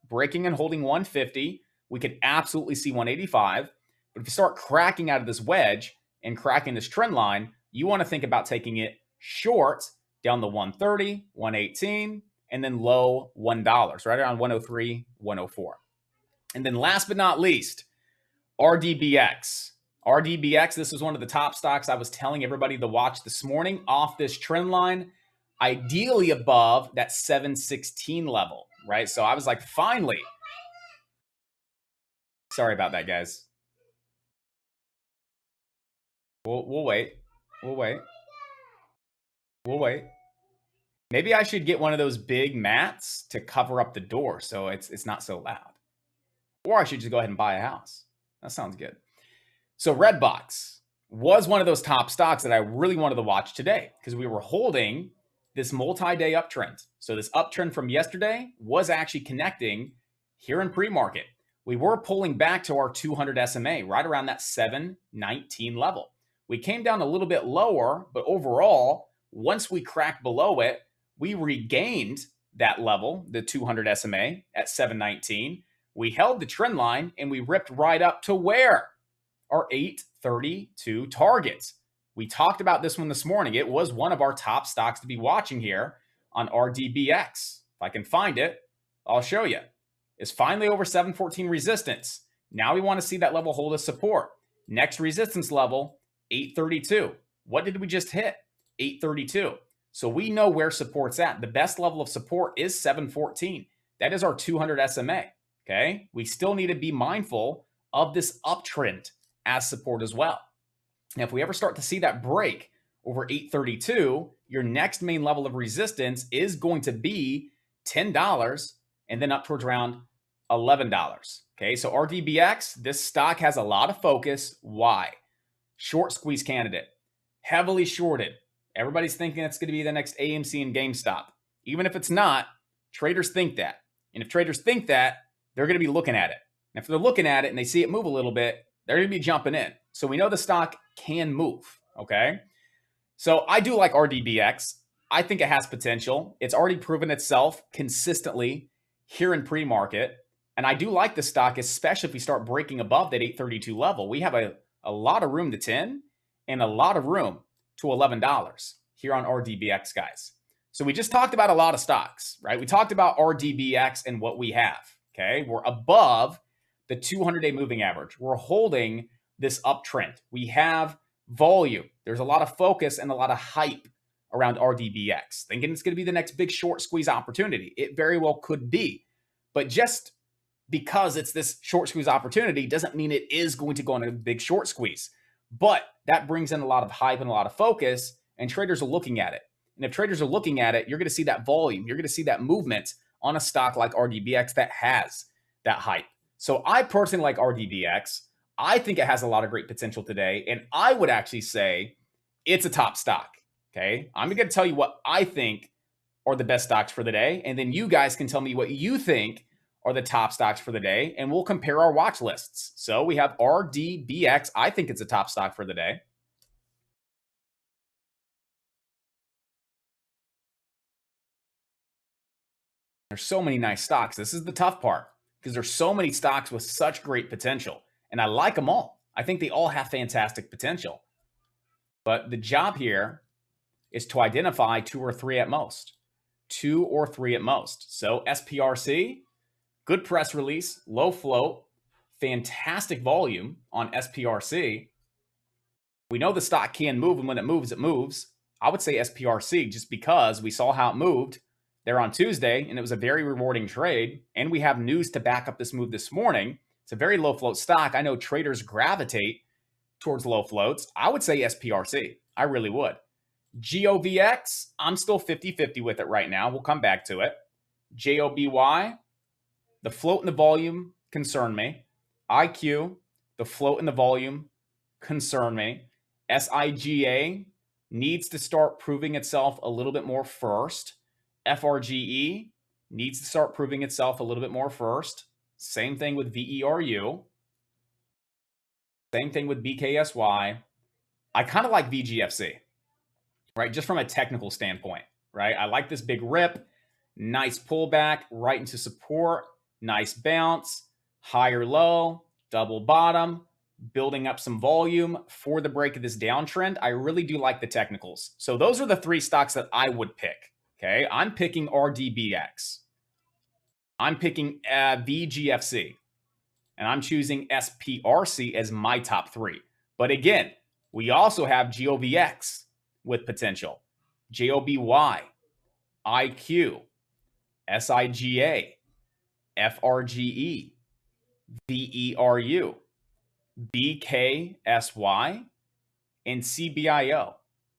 breaking and holding 150, we could absolutely see 185. But if you start cracking out of this wedge and cracking this trend line, you want to think about taking it short down the 130, 118, and then low $1, right around 103, 104. And then last but not least, RDBX. RDBX, this is one of the top stocks I was telling everybody to watch this morning off this trend line, ideally above that 716 level, right? So I was like, finally. Sorry about that, guys. We'll wait. We'll wait. We'll wait. Maybe I should get one of those big mats to cover up the door so it's not so loud. Or I should just go ahead and buy a house. That sounds good. So Redbox was one of those top stocks that I really wanted to watch today because we were holding this multi-day uptrend. So this uptrend from yesterday was actually connecting here in pre-market. We were pulling back to our 200 SMA right around that 719 level. We came down a little bit lower, but overall, once we cracked below it, we regained that level, the 200 SMA at 719. We held the trend line and we ripped right up to where? Our 832 targets. We talked about this one this morning. It was one of our top stocks to be watching here on RDBX. If I can find it, I'll show you. It's finally over 714 resistance. Now we want to see that level hold as support. Next resistance level, 832. What did we just hit? 832. So we know where support's at. The best level of support is 714. That is our 200 SMA. Okay. We still need to be mindful of this uptrend as support as well. Now, if we ever start to see that break over 832, your next main level of resistance is going to be $10 and then up towards around $11. Okay, so RDBX, this stock has a lot of focus. Why? Short squeeze candidate, heavily shorted. Everybody's thinking it's going to be the next AMC and GameStop. Even if it's not, traders think that. And if traders think that, they're going to be looking at it. And if they're looking at it and they see it move a little bit, they're going to be jumping in. So we know the stock can move, okay? So I do like RDBX. I think it has potential. It's already proven itself consistently here in pre-market. And I do like the stock, especially if we start breaking above that 832 level. We have a lot of room to 10 and a lot of room to $11 here on RDBX, guys. So we just talked about a lot of stocks, right? We talked about RDBX and what we have, okay? We're above the 200-day moving average. We're holding this uptrend. We have volume. There's a lot of focus and a lot of hype around RDBX, thinking it's going to be the next big short squeeze opportunity. It very well could be. But just because it's this short squeeze opportunity doesn't mean it is going to go on a big short squeeze. But that brings in a lot of hype and a lot of focus, and traders are looking at it. And if traders are looking at it, you're going to see that volume. You're going to see that movement on a stock like RDBX that has that hype. So I personally like RDBX. I think it has a lot of great potential today, and I would actually say it's a top stock, okay? I'm going to tell you what I think are the best stocks for the day, and then you guys can tell me what you think are the top stocks for the day, and we'll compare our watch lists. So we have RDBX. I think it's a top stock for the day. There's so many nice stocks. This is the tough part because there's so many stocks with such great potential. And I like them all. I think they all have fantastic potential. But the job here is to identify 2 or 3 at most. 2 or 3 at most. So SPRC, good press release, low float, fantastic volume on SPRC. We know the stock can move, and when it moves, it moves. I would say SPRC just because we saw how it moved there on Tuesday, and it was a very rewarding trade. And we have news to back up this move this morning. It's a very low float stock. I know traders gravitate towards low floats. I would say SPRC. I really would. GOVX, I'm still 50-50 with it right now. We'll come back to it. JOBY, the float and the volume concern me. IQ, the float and the volume concern me. SIGA needs to start proving itself a little bit more first. FRGE needs to start proving itself a little bit more first. Same thing with VERU. Same thing with BKSY. I kind of like VGFC, right? Just from a technical standpoint, right? I like this big rip, nice pullback right into support, nice bounce, higher low, double bottom, building up some volume for the break of this downtrend. I really do like the technicals. So those are the 3 stocks that I would pick, okay? I'm picking RDBX. I'm picking VGFC, and I'm choosing SPRC as my top 3. But again, we also have GOVX with potential, JOBY, IQ, SIGA, FRGE, VERU, BKSY, and CBIO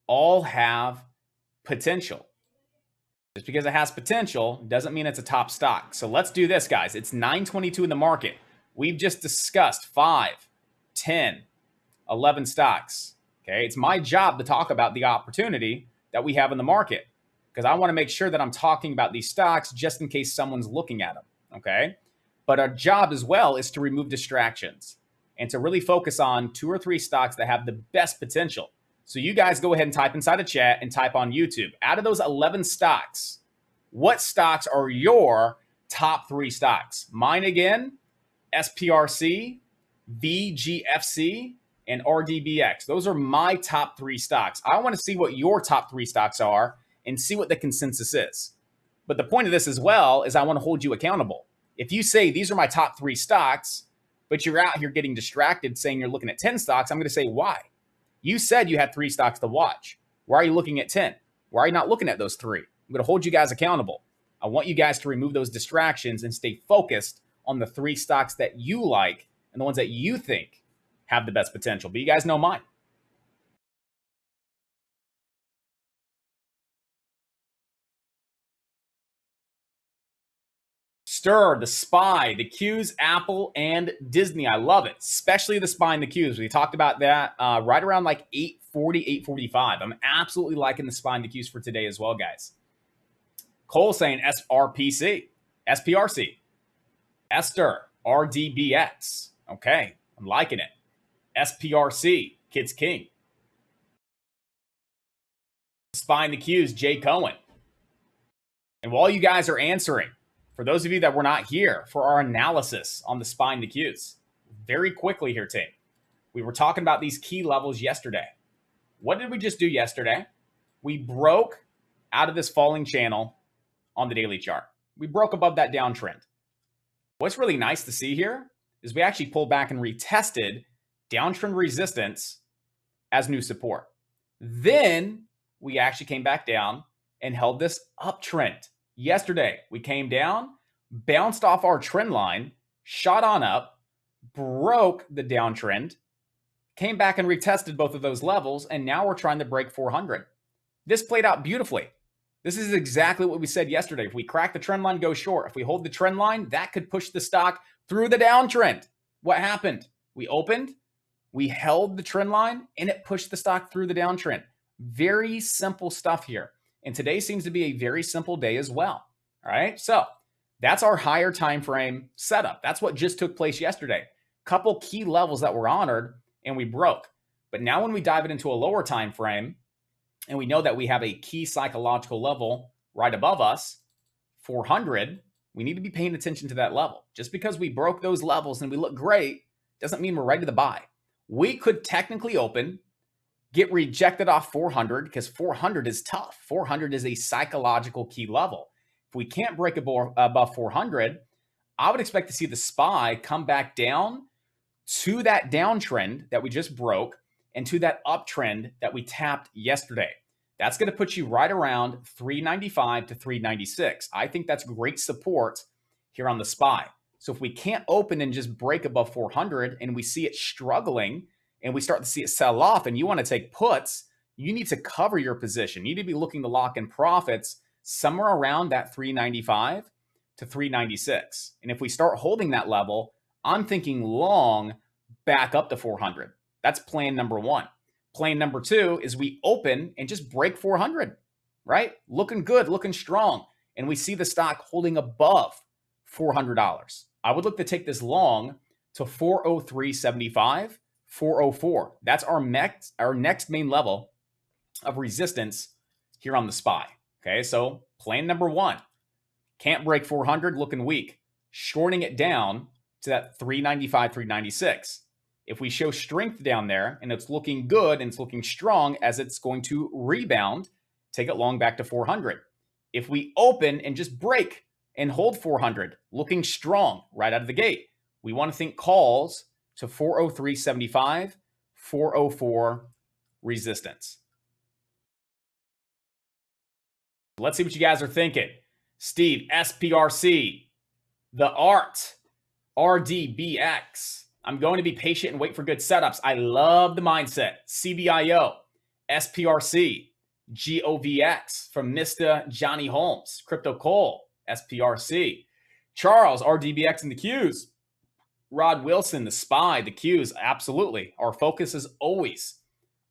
all have potential. Just because it has potential doesn't mean it's a top stock. So let's do this, guys. It's 9:22 in the market. We've just discussed 5, 10, 11 stocks. Okay, it's my job to talk about the opportunity that we have in the market. because I want to make sure that I'm talking about these stocks just in case someone's looking at them, okay? But our job as well is to remove distractions and to really focus on 2 or 3 stocks that have the best potential. So you guys go ahead and type inside the chat and type on YouTube. Out of those 11 stocks, what stocks are your top 3 stocks? Mine again, SPRC, VGFC, and RDBX. Those are my top 3 stocks. I want to see what your top 3 stocks are and see what the consensus is. But the point of this as well is I want to hold you accountable. If you say these are my top 3 stocks, but you're out here getting distracted saying you're looking at 10 stocks, I'm going to say why. You said you had 3 stocks to watch. Why are you looking at 10? Why are you not looking at those 3? I'm going to hold you guys accountable. I want you guys to remove those distractions and stay focused on the 3 stocks that you like and the ones that you think have the best potential. But you guys know mine. Stir, the SPY, the Qs, Apple, and Disney. I love it, especially the SPY and the Qs. We talked about that right around like 8:40, 8:45. I'm absolutely liking the SPY and the Qs for today as well, guys. Cole saying SRPC, SPRC, Esther, RDBX. Okay, I'm liking it. SPRC, Kids King. SPY and the Qs, Jay Cohen. And while you guys are answering, for those of you that were not here for our analysis on the SPY and the Qs, very quickly here, team. We were talking about these key levels yesterday. What did we just do yesterday? We broke out of this falling channel on the daily chart. We broke above that downtrend. What's really nice to see here is we actually pulled back and retested downtrend resistance as new support. Then we actually came back down and held this uptrend. Yesterday, we came down, bounced off our trend line, shot on up, broke the downtrend, came back and retested both of those levels, and now we're trying to break 400. This played out beautifully. This is exactly what we said yesterday. If we crack the trend line, go short. If we hold the trend line, that could push the stock through the downtrend. What happened? We opened, we held the trend line, and it pushed the stock through the downtrend. Very simple stuff here. And today seems to be a very simple day as well. All right, so that's our higher time frame setup. That's what just took place yesterday. Couple key levels that were honored and we broke. But now when we dive it into a lower time frame, and we know that we have a key psychological level right above us, 400, we need to be paying attention to that level. Just because we broke those levels and we look great doesn't mean we're ready to buy. We could technically open, get rejected off 400 because 400 is tough. 400 is a psychological key level. If we can't break above 400, I would expect to see the SPY come back down to that downtrend that we just broke and to that uptrend that we tapped yesterday. That's going to put you right around 395 to 396. I think that's great support here on the SPY. So if we can't open and just break above 400 and we see it struggling and we start to see it sell off and you want to take puts, you need to cover your position. You need to be looking to lock in profits somewhere around that 395 to 396. And if we start holding that level, I'm thinking long back up to 400. That's plan number 1. Plan number 2 is we open and just break 400, right? Looking good, looking strong. And we see the stock holding above $400. I would look to take this long to 403.75, 404. That's our next main level of resistance here on the SPY. Okay, so plan number 1, can't break 400, looking weak. Shorting it down to that 395, 396. If we show strength down there and it's looking good and it's looking strong as it's going to rebound, take it long back to 400. If we open and just break and hold 400, looking strong right out of the gate, we want to think calls to 403.75, 404 resistance. Let's see what you guys are thinking. Steve, SPRC, the ART, RDBX. I'm going to be patient and wait for good setups. I love the mindset. CBIO, SPRC, GOVX from Mr. Johnny Holmes, Crypto Cole, SPRC, Charles, RDBX and the Qs, Rod Wilson, the SPY, the Qs. Absolutely. Our focus is always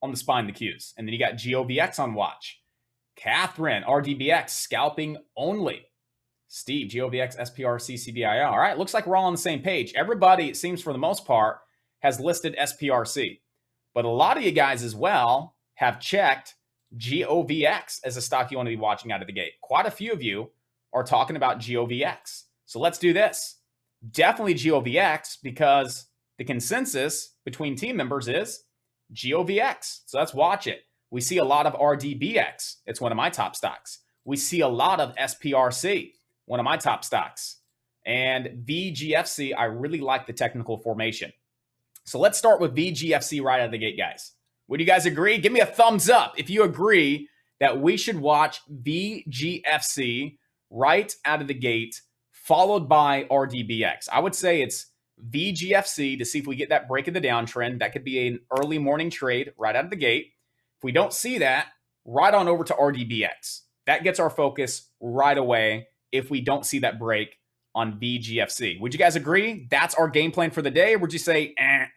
on the SPY and the Qs. And then you got GOVX on watch. Catherine, RDBX, scalping only. Steve, GOVX, SPRC, CBIL. All right, looks like we're all on the same page. Everybody, it seems for the most part, has listed SPRC. But a lot of you guys as well have checked GOVX as a stock you want to be watching out of the gate. Quite a few of you are talking about GOVX. So let's do this. Definitely GOVX, because the consensus between team members is GOVX. So let's watch it. We see a lot of RDBX. It's one of my top stocks. We see a lot of SPRC, one of my top stocks. And VGFC, I really like the technical formation. So let's start with VGFC right out of the gate, guys. Would you guys agree? Give me a thumbs up if you agree that we should watch VGFC right out of the gate, followed by RDBX. I would say it's VGFC to see if we get that break of the downtrend. That could be an early morning trade right out of the gate. If we don't see that, right on over to RDBX. That gets our focus right away if we don't see that break on VGFC. Would you guys agree? That's our game plan for the day. Or would you say, I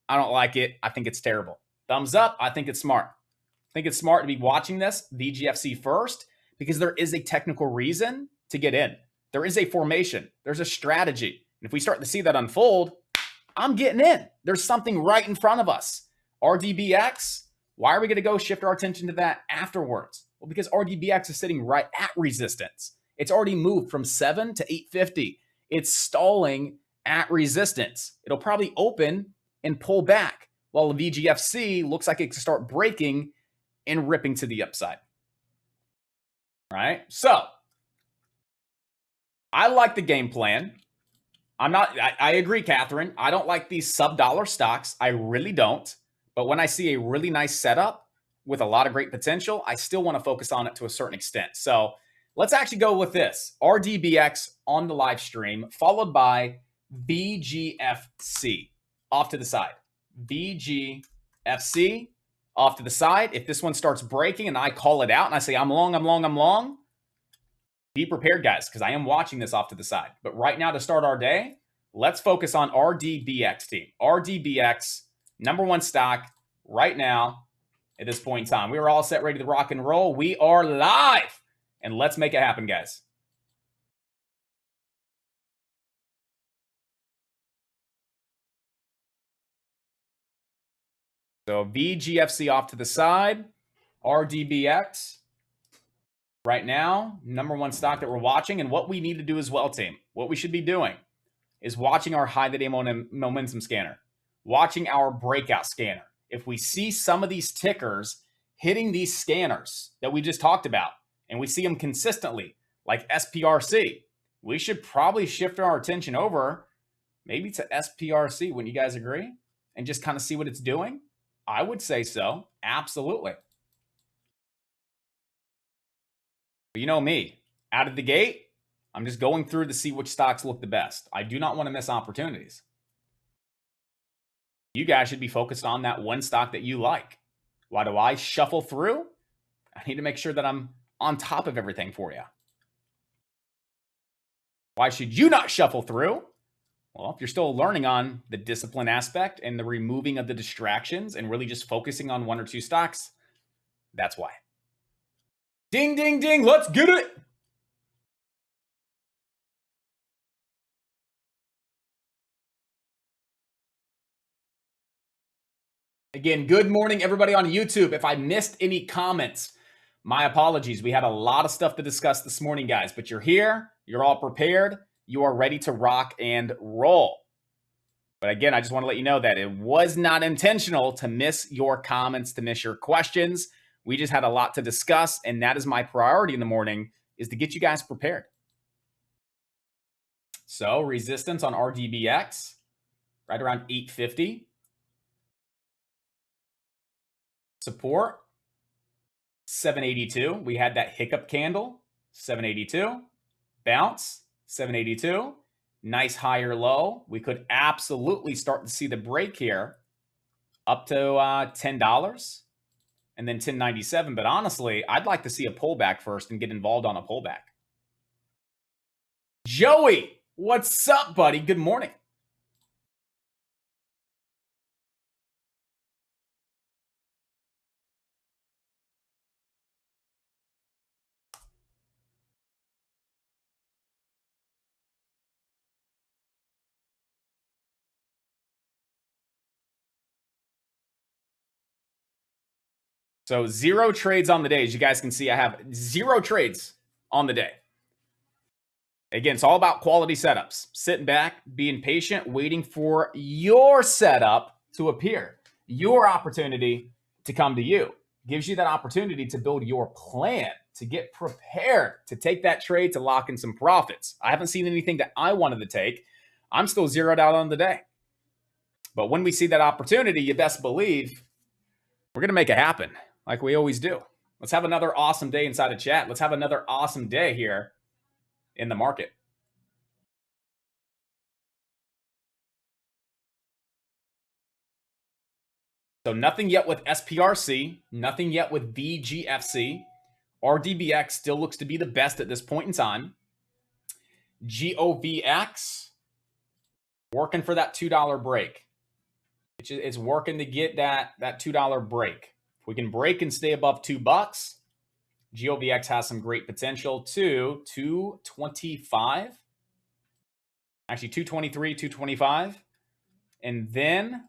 don't like it. I think it's terrible. Thumbs up. I think it's smart. I think it's smart to be watching this VGFC first, because there is a technical reason to get in. There is a formation. There's a strategy. And if we start to see that unfold, I'm getting in. There's something right in front of us. RDBX, why are we going to go shift our attention to that afterwards? Well, because RDBX is sitting right at resistance. It's already moved from 7 to 850. It's stalling at resistance. It'll probably open and pull back, while the VGFC looks like it can start breaking and ripping to the upside. All right, so I like the game plan. I agree, Catherine. I don't like these sub-dollar stocks. I really don't. But when I see a really nice setup with a lot of great potential, I still want to focus on it to a certain extent. So let's actually go with this. RDBX on the live stream, followed by VGFC off to the side. VGFC off to the side. If this one starts breaking and I call it out and I say, I'm long, be prepared, guys, because I am watching this off to the side. But right now, to start our day, let's focus on RDBX team. RDBX, number one stock right now at this point in time. We are all set, ready to rock and roll. We are live, and let's make it happen, guys. So VGFC off to the side, RDBX. Right now, number one stock that we're watching, and what we need to do as well, team, what we should be doing is watching our high day momentum scanner, watching our breakout scanner. If we see some of these tickers hitting these scanners that we just talked about, and we see them consistently, like SPRC, we should probably shift our attention over maybe to SPRC. Wouldn't you guys agree? And just kind of see what it's doing? I would say so. Absolutely. But you know me, out of the gate, I'm just going through to see which stocks look the best. I do not want to miss opportunities. You guys should be focused on that one stock that you like. Why do I shuffle through? I need to make sure that I'm on top of everything for you. Why should you not shuffle through? Well, if you're still learning on the discipline aspect and the removing of the distractions and really just focusing on one or two stocks, that's why. Ding, ding, ding. Let's get it. Again, good morning, everybody on YouTube. If I missed any comments, my apologies. We had a lot of stuff to discuss this morning, guys, but you're here. You're all prepared. You are ready to rock and roll. But again, I just want to let you know that it was not intentional to miss your comments, to miss your questions. We just had a lot to discuss, and that is my priority in the morning, is to get you guys prepared. So resistance on RDBX, right around 850. Support, 782. We had that hiccup candle, 782. Bounce, 782. Nice higher low. We could absolutely start to see the break here up to $10 and then 1097. But honestly, I'd like to see a pullback first and get involved on a pullback. Joey, what's up, buddy? Good morning. So 0 trades on the day. As you guys can see, I have 0 trades on the day. Again, it's all about quality setups. Sitting back, being patient, waiting for your setup to appear, your opportunity to come to you. Gives you that opportunity to build your plan, to get prepared, to take that trade, to lock in some profits. I haven't seen anything that I wanted to take. I'm still zeroed out on the day. But when we see that opportunity, you best believe we're going to make it happen like we always do. Let's have another awesome day inside of chat. Let's have another awesome day here in the market. So nothing yet with SPRC, nothing yet with VGFC. RDBX still looks to be the best at this point in time. GOVX, working for that $2 break. It's working to get that $2 break. If we can break and stay above $2, GOVX has some great potential to 225. Actually, 223, 225. And then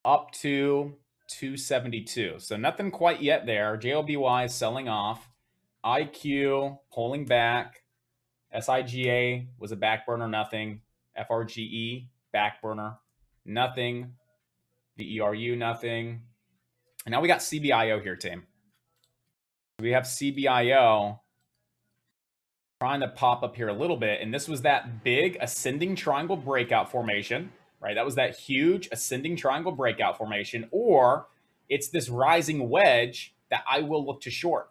up to 272. So nothing quite yet there. JOBY is selling off. IQ pulling back. SIGA was a back burner, nothing. FRGE, back burner, nothing. VERU, nothing. And now we got CBIO here, team. We have CBIO trying to pop up here a little bit. And this was that big ascending triangle breakout formation, right? That was that huge ascending triangle breakout formation. Or it's this rising wedge that I will look to short.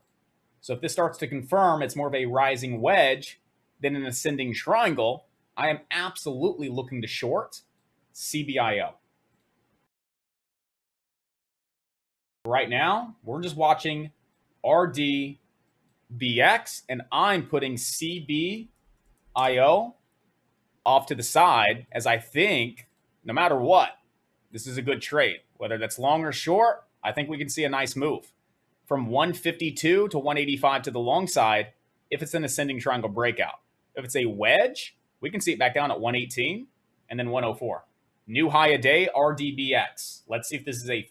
So if this starts to confirm it's more of a rising wedge than an ascending triangle, I am absolutely looking to short CBIO. Right now, we're just watching RDBX, and I'm putting CBIO off to the side, as I think no matter what, this is a good trade. Whether that's long or short, I think we can see a nice move from 152 to 185 to the long side if it's an ascending triangle breakout. If it's a wedge, we can see it back down at 118 and then 104. New high a day, RDBX. Let's see if this is a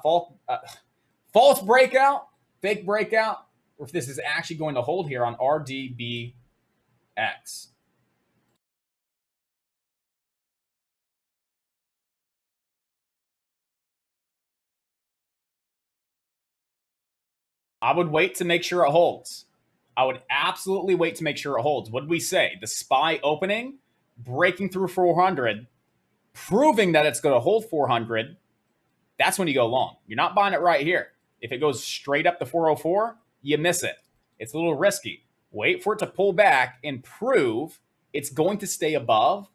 false breakout, fake breakout, or if this is actually going to hold here on RDBX. I would wait to make sure it holds. I would absolutely wait to make sure it holds. What did we say? The SPY opening, breaking through 400, proving that it's going to hold 400. That's when you go long. You're not buying it right here. If it goes straight up to 404, you miss it. It's a little risky. Wait for it to pull back and prove it's going to stay above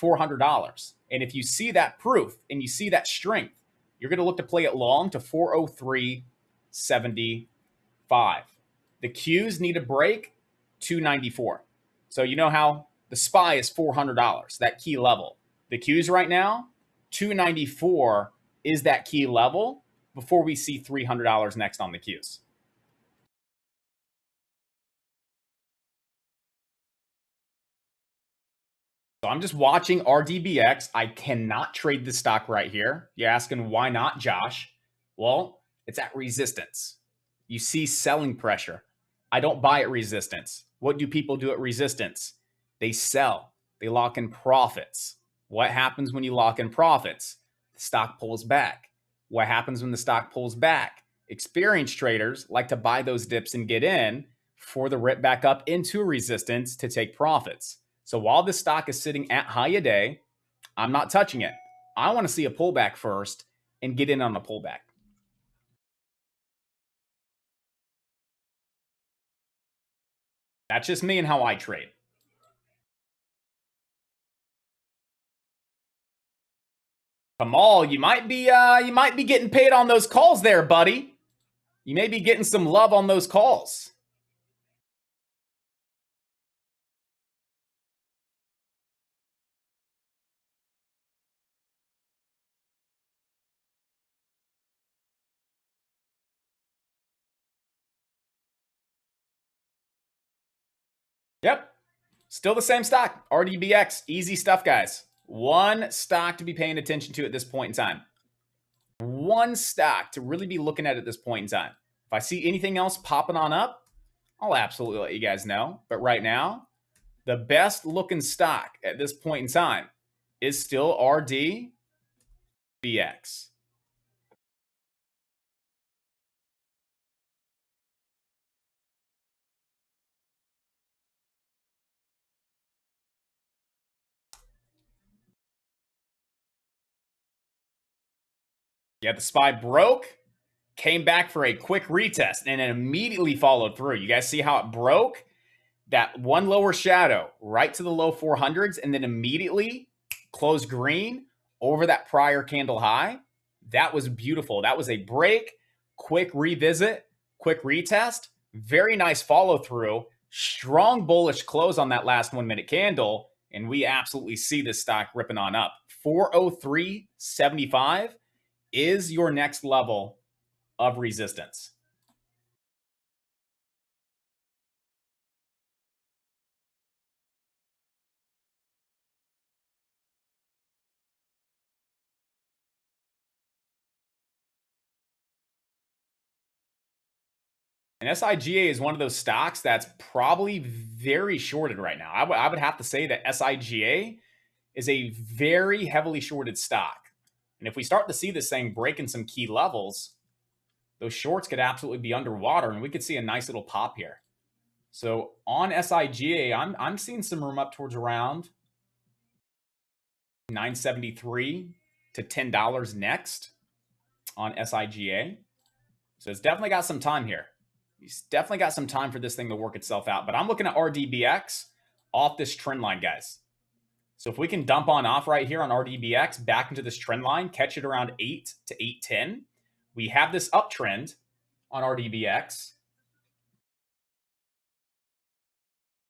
$400. And if you see that proof and you see that strength, you're going to look to play it long to 403.75. The Qs need a break, 294. So you know how the SPY is $400, that key level. The Qs right now, 294 is that key level before we see $300 next on the Qs. So I'm just watching RDBX. I cannot trade the stock right here. You're asking, why not, Josh? Well, it's at resistance. You see selling pressure. I don't buy at resistance. What do people do at resistance? They sell. They lock in profits. What happens when you lock in profits? The stock pulls back. What happens when the stock pulls back? Experienced traders like to buy those dips and get in for the rip back up into resistance to take profits. So while this stock is sitting at high a day, I'm not touching it. I want to see a pullback first and get in on a pullback. That's just me and how I trade. Kamal, you might be getting paid on those calls there, buddy. You may be getting some love on those calls. Yep. Still the same stock. RDBX. Easy stuff, guys. One stock to be paying attention to at this point in time. one stock to really be looking at this point in time. If I see anything else popping on up, I'll absolutely let you guys know. But right now, the best looking stock at this point in time is still RDBX. Yeah, the SPY broke, came back for a quick retest, and then immediately followed through. You guys see how it broke? That one lower shadow right to the low 400s, and then immediately closed green over that prior candle high. That was beautiful. That was a break, quick revisit, quick retest, very nice follow through, strong bullish close on that last 1 minute candle. And we absolutely see this stock ripping on up. 403.75 is your next level of resistance. And SIGA is one of those stocks that's probably very shorted right now. I would have to say that SIGA is a very heavily shorted stock. And if we start to see this thing breaking some key levels, those shorts could absolutely be underwater and we could see a nice little pop here. So on SIGA, I'm seeing some room up towards around $9.73 to $10 next on SIGA. So it's definitely got some time here. He's definitely got some time for this thing to work itself out. But I'm looking at RDBX off this trend line, guys. So if we can dump on off right here on RDBX back into this trend line, catch it around 8 to 8.10, we have this uptrend on RDBX.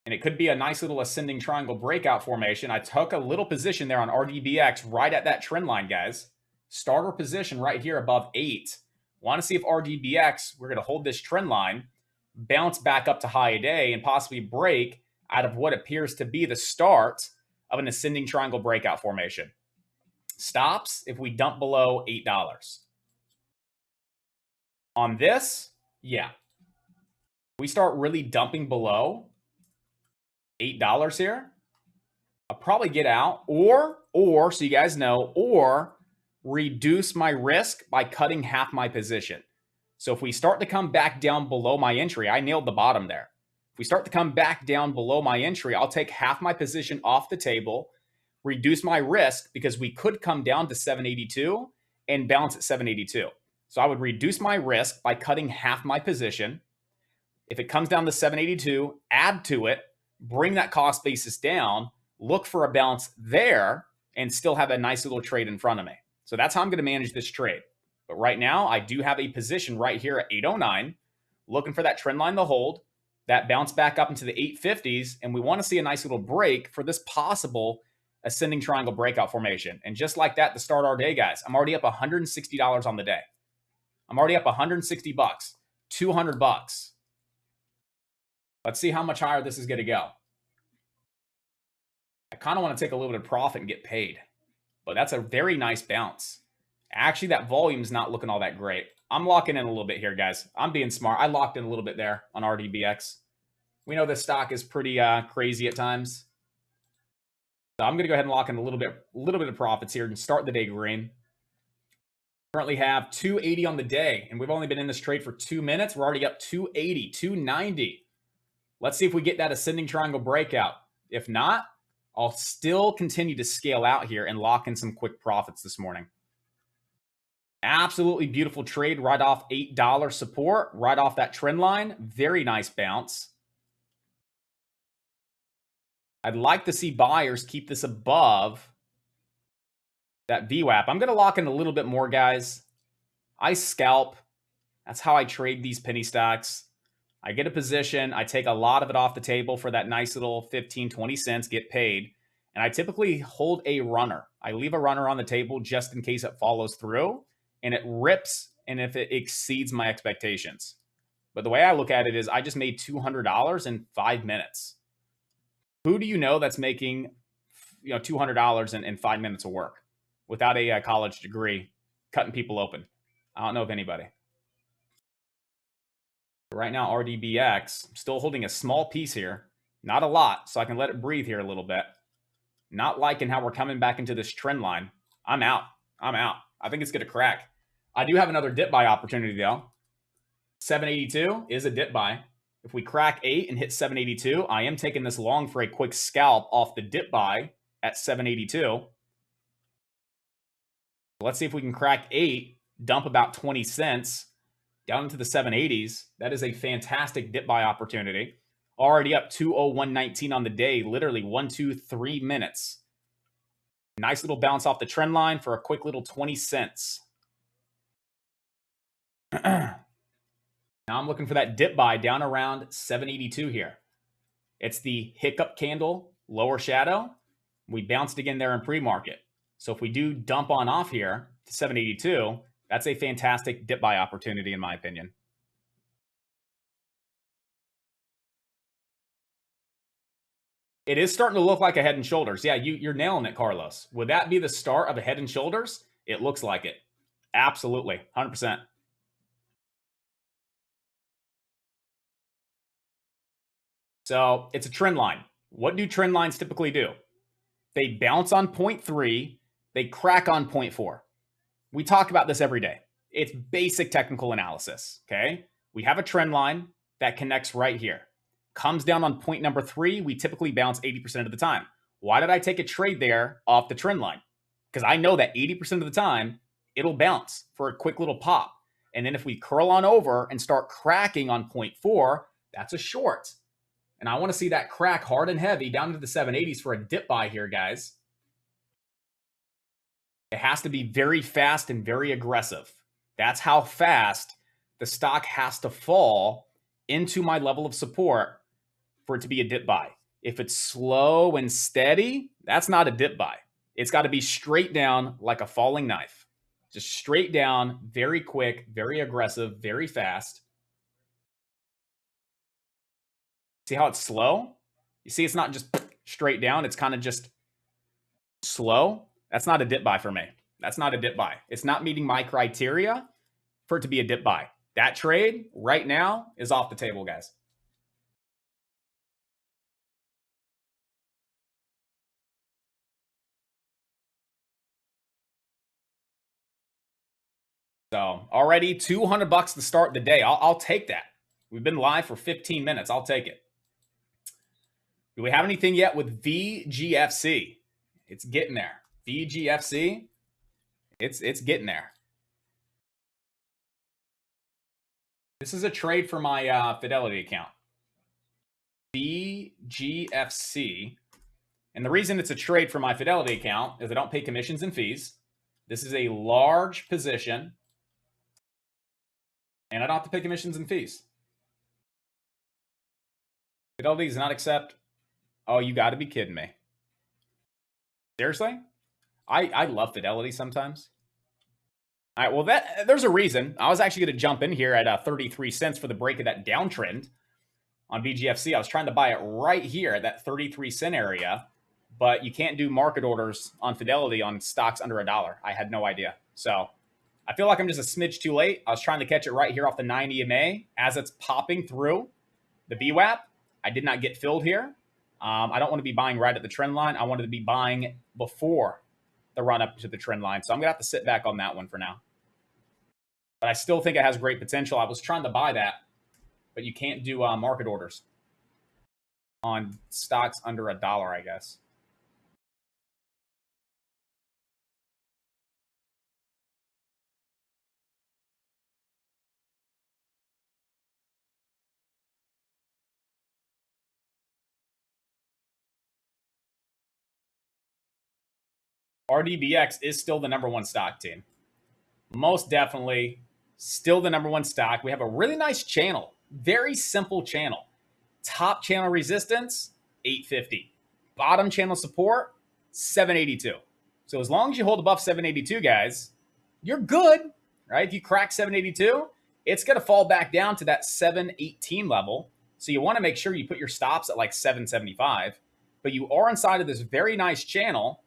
And it could be a nice little ascending triangle breakout formation. I took a little position there on RDBX right at that trend line, guys. Starter position right here above 8. Want to see if RDBX, we're going to hold this trend line, bounce back up to high a day, and possibly break out of what appears to be the start of an ascending triangle breakout formation. Stops if we dump below $8. On this, yeah. We start really dumping below $8 here, I'll probably get out or so you guys know, or reduce my risk by cutting half my position. So if we start to come back down below my entry, I nailed the bottom there. If we start to come back down below my entry, I'll take half my position off the table, reduce my risk because we could come down to 782 and bounce at 782. So I would reduce my risk by cutting half my position. If it comes down to 782, add to it, bring that cost basis down, look for a bounce there, and still have a nice little trade in front of me. So that's how I'm going to manage this trade. But right now, I do have a position right here at 809, looking for that trend line to hold, that bounce back up into the 850s, and we want to see a nice little break for this possible ascending triangle breakout formation. And just like that, to start our day, guys, I'm already up $160 on the day. I'm already up $160, $200. Let's see how much higher this is going to go. I kind of want to take a little bit of profit and get paid, but that's a very nice bounce. Actually, that volume is not looking all that great. I'm locking in a little bit here, guys. I'm being smart. I locked in a little bit there on RDBX. We know this stock is pretty crazy at times. So I'm going to go ahead and lock in a little bit of profits here and start the day green. Currently have 280 on the day, and we've only been in this trade for 2 minutes. We're already up 280, 290. Let's see if we get that ascending triangle breakout. If not, I'll still continue to scale out here and lock in some quick profits this morning. Absolutely beautiful trade right off $8 support, right off that trend line. Very nice bounce. I'd like to see buyers keep this above that VWAP. I'm going to lock in a little bit more, guys. I scalp. That's how I trade these penny stocks. I get a position. I take a lot of it off the table for that nice little 15, 20 cents, get paid. And I typically hold a runner. I leave a runner on the table just in case it follows through and it rips and if it exceeds my expectations. But the way I look at it is I just made $200 in 5 minutes. Who do you know that's making $200 in 5 minutes of work without a college degree cutting people open. I don't know of anybody. Right now, RDBX, still holding a small piece here. Not a lot, so I can let it breathe here a little bit. Not liking how we're coming back into this trend line. I'm out. I'm out. I think it's going to crack. I do have another dip buy opportunity, though. 782 is a dip buy. If we crack 8 and hit 782, I am taking this long for a quick scalp off the dip buy at 782. Let's see if we can crack 8, dump about 20 cents down into the 780s. That is a fantastic dip buy opportunity. Already up 201.19 on the day, literally 1, 2, 3 minutes. Nice little bounce off the trend line for a quick little 20 cents. Now I'm looking for that dip buy down around 782 here. It's the hiccup candle, lower shadow. We bounced again there in pre-market. So if we do dump on off here to 782, that's a fantastic dip buy opportunity in my opinion. It is starting to look like a Head and Shoulders. Yeah, you're nailing it, Carlos. Would that be the start of a Head and Shoulders? It looks like it. Absolutely, 100%. So it's a trend line. What do trend lines typically do? They bounce on 0.3, they crack on 0.4. We talk about this every day. It's basic technical analysis, okay? We have a trend line that connects right here. Comes down on point number 3, we typically bounce 80% of the time. Why did I take a trade there off the trend line? Because I know that 80% of the time, it'll bounce for a quick little pop. And then if we curl on over and start cracking on 0.4, that's a short. And I want to see that crack hard and heavy down into the 780s for a dip buy here, guys. It has to be very fast and very aggressive. That's how fast the stock has to fall into my level of support for it to be a dip buy. If it's slow and steady, that's not a dip buy. It's got to be straight down like a falling knife. Just straight down, very quick, very aggressive, very fast. See how it's slow? You see it's not just straight down. It's kind of just slow. That's not a dip buy for me. That's not a dip buy. It's not meeting my criteria for it to be a dip buy. That trade right now is off the table, guys. So already $200 to start the day. I'll take that. We've been live for 15 minutes. I'll take it. Do we have anything yet with VGFC? It's getting there. VGFC, it's getting there. This is a trade for my Fidelity account. VGFC. And the reason it's a trade for my Fidelity account is I don't pay commissions and fees. This is a large position. And I don't have to pay commissions and fees. Fidelity does not accept. Oh, you got to be kidding me. Seriously? I love Fidelity sometimes. All right, well, there's a reason. I was actually going to jump in here at 33 cents for the break of that downtrend on VGFC. I was trying to buy it right here at that 33 cent area, but you can't do market orders on Fidelity on stocks under $1. I had no idea. So I feel like I'm just a smidge too late. I was trying to catch it right here off the 9 EMA as it's popping through the VWAP. I did not get filled here. I don't want to be buying right at the trend line. I wanted to be buying before the run up to the trend line. So I'm going to have to sit back on that one for now. But I still think it has great potential. I was trying to buy that, but you can't do market orders on stocks under $1, I guess. RDBX is still the number 1 stock, team. Most definitely still the number 1 stock. We have a really nice channel. Very simple channel. Top channel resistance, 850. Bottom channel support, 782. So as long as you hold above 782, guys, you're good, right? If you crack 782, it's going to fall back down to that 718 level. So you want to make sure you put your stops at like 775. But you are inside of this very nice channel.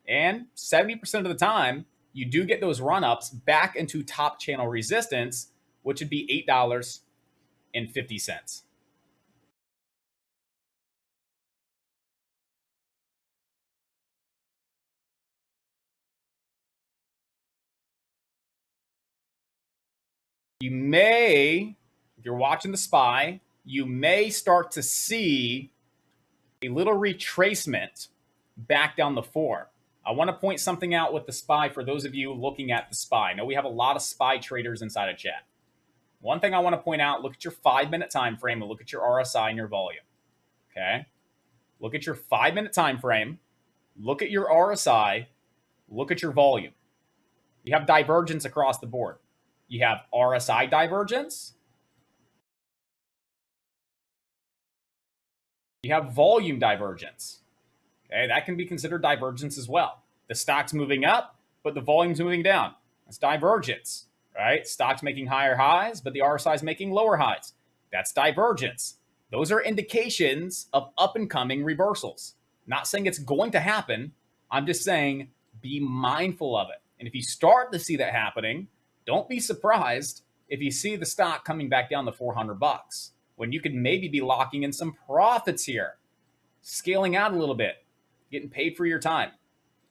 And 70% of the time, you do get those run-ups back into top channel resistance, which would be $8.50. You may, if you're watching the SPY, you may start to see a little retracement back down the 4. I want to point something out with the SPY for those of you looking at the SPY. I know we have a lot of SPY traders inside of chat. One thing I want to point out, look at your 5-minute time frame and look at your RSI and your volume. Okay? Look at your 5-minute time frame, look at your RSI, look at your volume. You have divergence across the board. You have RSI divergence. You have volume divergence. Okay, that can be considered divergence as well. The stock's moving up, but the volume's moving down. That's divergence, right? Stock's making higher highs, but the RSI is making lower highs. That's divergence. Those are indications of up and coming reversals. Not saying it's going to happen. I'm just saying be mindful of it. And if you start to see that happening, don't be surprised if you see the stock coming back down to $400 when you could maybe be locking in some profits here, scaling out a little bit, getting paid for your time.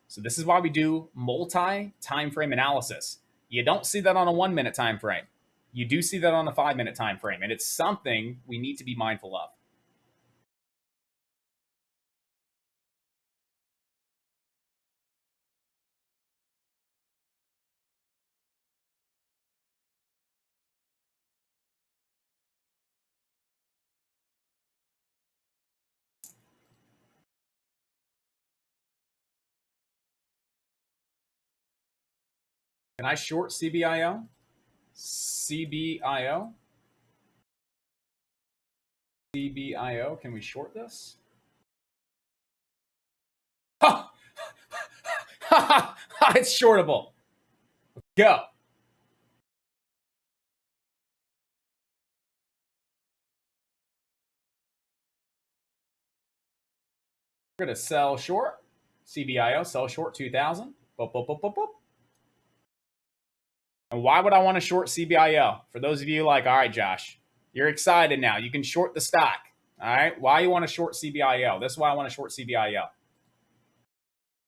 So this is why we do multi-time frame analysis. You don't see that on a 1-minute time frame. You do see that on a 5-minute time frame, and it's something we need to be mindful of. Can I short CBIO? CBIO? CBIO, can we short this? Oh! It's shortable. Go. We're going to sell short. CBIO, sell short 2000. Boop, boop, boop, boop, boop. And why would I want to short CBIO? For those of you like, all right, Josh, you're excited now. You can short the stock. All right. Why you want to short CBIO? This is why I want to short CBIO.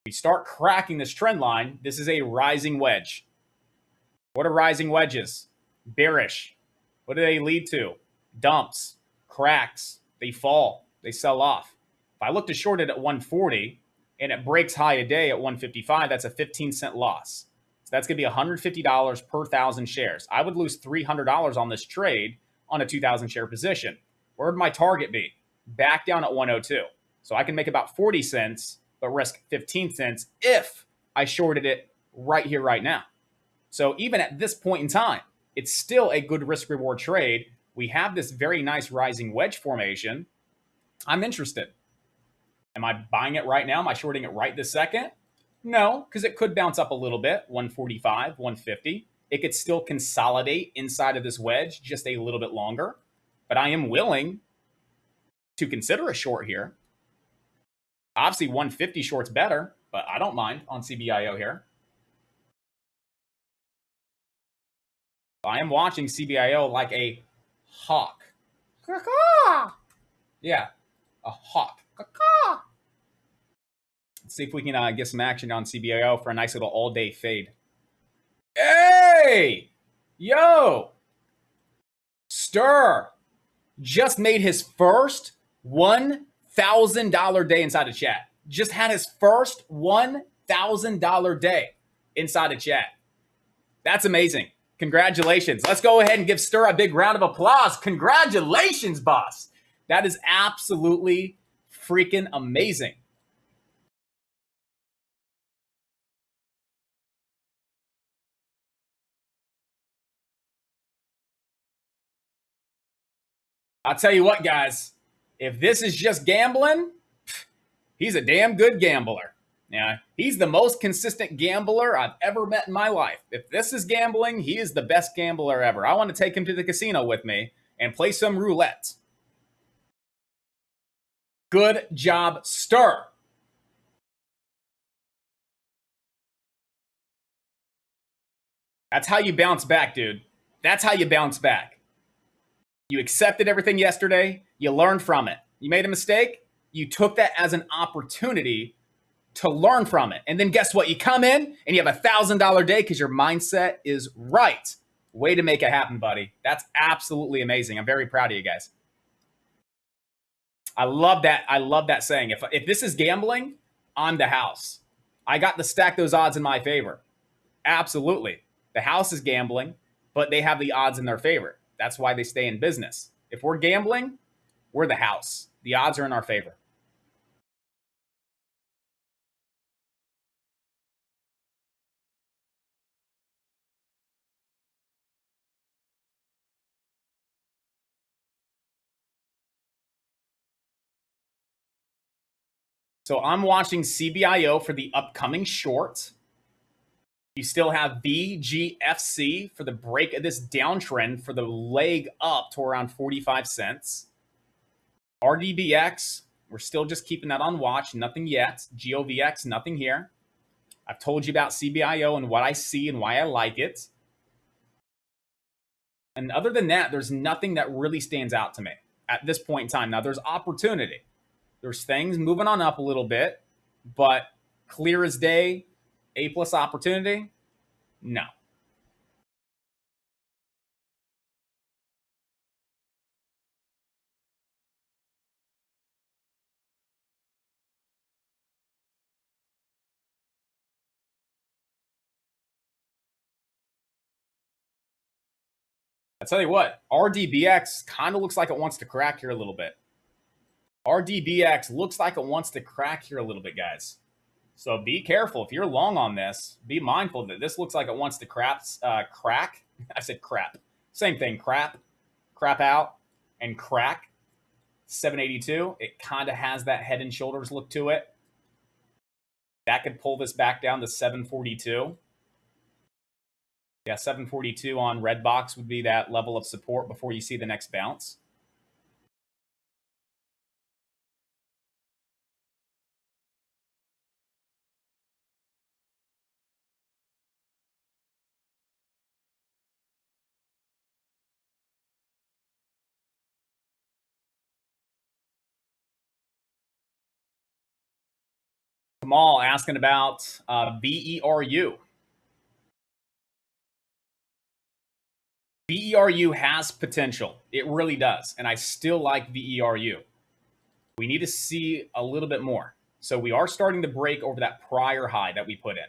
We start cracking this trend line. This is a rising wedge. What are rising wedges? Bearish. What do they lead to? Dumps, cracks. They fall. They sell off. If I look to short it at 140 and it breaks high a day at 155, that's a 15-cent loss. So that's going to be $150 per 1,000 shares. I would lose $300 on this trade on a 2,000 share position. Where would my target be? Back down at 102. So I can make about 40 cents, but risk 15 cents if I shorted it right here, right now. So even at this point in time, it's still a good risk reward trade. We have this very nice rising wedge formation. I'm interested. Am I buying it right now? Am I shorting it right this second? No, because it could bounce up a little bit, 145, 150. It could still consolidate inside of this wedge just a little bit longer. But I am willing to consider a short here. Obviously, 150 short's better, but I don't mind on CBIO here. I am watching CBIO like a hawk. Yeah, a hawk. Let's see if we can get some action on CBIO for a nice little all-day fade. Hey! Yo! Stir just made his first $1,000 day inside of chat. Just had his first $1,000 day inside of chat. That's amazing. Congratulations. Let's go ahead and give Stir a big round of applause. Congratulations, boss. That is absolutely freaking amazing. I'll tell you what, guys, if this is just gambling, he's a damn good gambler. Yeah, he's the most consistent gambler I've ever met in my life. If this is gambling, he is the best gambler ever. I want to take him to the casino with me and play some roulette. Good job, Stir. That's how you bounce back, dude. That's how you bounce back. You accepted everything yesterday. You learned from it. You made a mistake. You took that as an opportunity to learn from it. And then guess what? You come in and you have $1,000 day because your mindset is right. Way to make it happen, buddy. That's absolutely amazing. I'm very proud of you guys. I love that. I love that saying. If this is gambling, I'm the house. I got to stack those odds in my favor. Absolutely. The house is gambling, but they have the odds in their favor. That's why they stay in business. If we're gambling, we're the house. The odds are in our favor. So I'm watching CBIO for the upcoming short. You still have BGFC for the break of this downtrend for the leg up to around 45 cents. RDBX, we're still just keeping that on watch. Nothing yet. GOVX, nothing here. I've told you about CBIO and what I see and why I like it. And other than that, there's nothing that really stands out to me at this point in time. Now, there's opportunity. There's things moving on up a little bit, but clear as day, A+ opportunity, no. I tell you what, RDBX kind of looks like it wants to crack here a little bit. RDBX looks like it wants to crack here a little bit, guys. So be careful. If you're long on this, be mindful that this looks like it wants to crack. I said crap. Same thing, crap out, and crack. 782. It kind of has that head and shoulders look to it. That could pull this back down to 742. Yeah, 742 on Redbox would be that level of support before you see the next bounce. Kamal asking about BERU. BERU has potential. It really does. And I still like BERU. We need to see a little bit more. So we are starting to break over that prior high that we put in,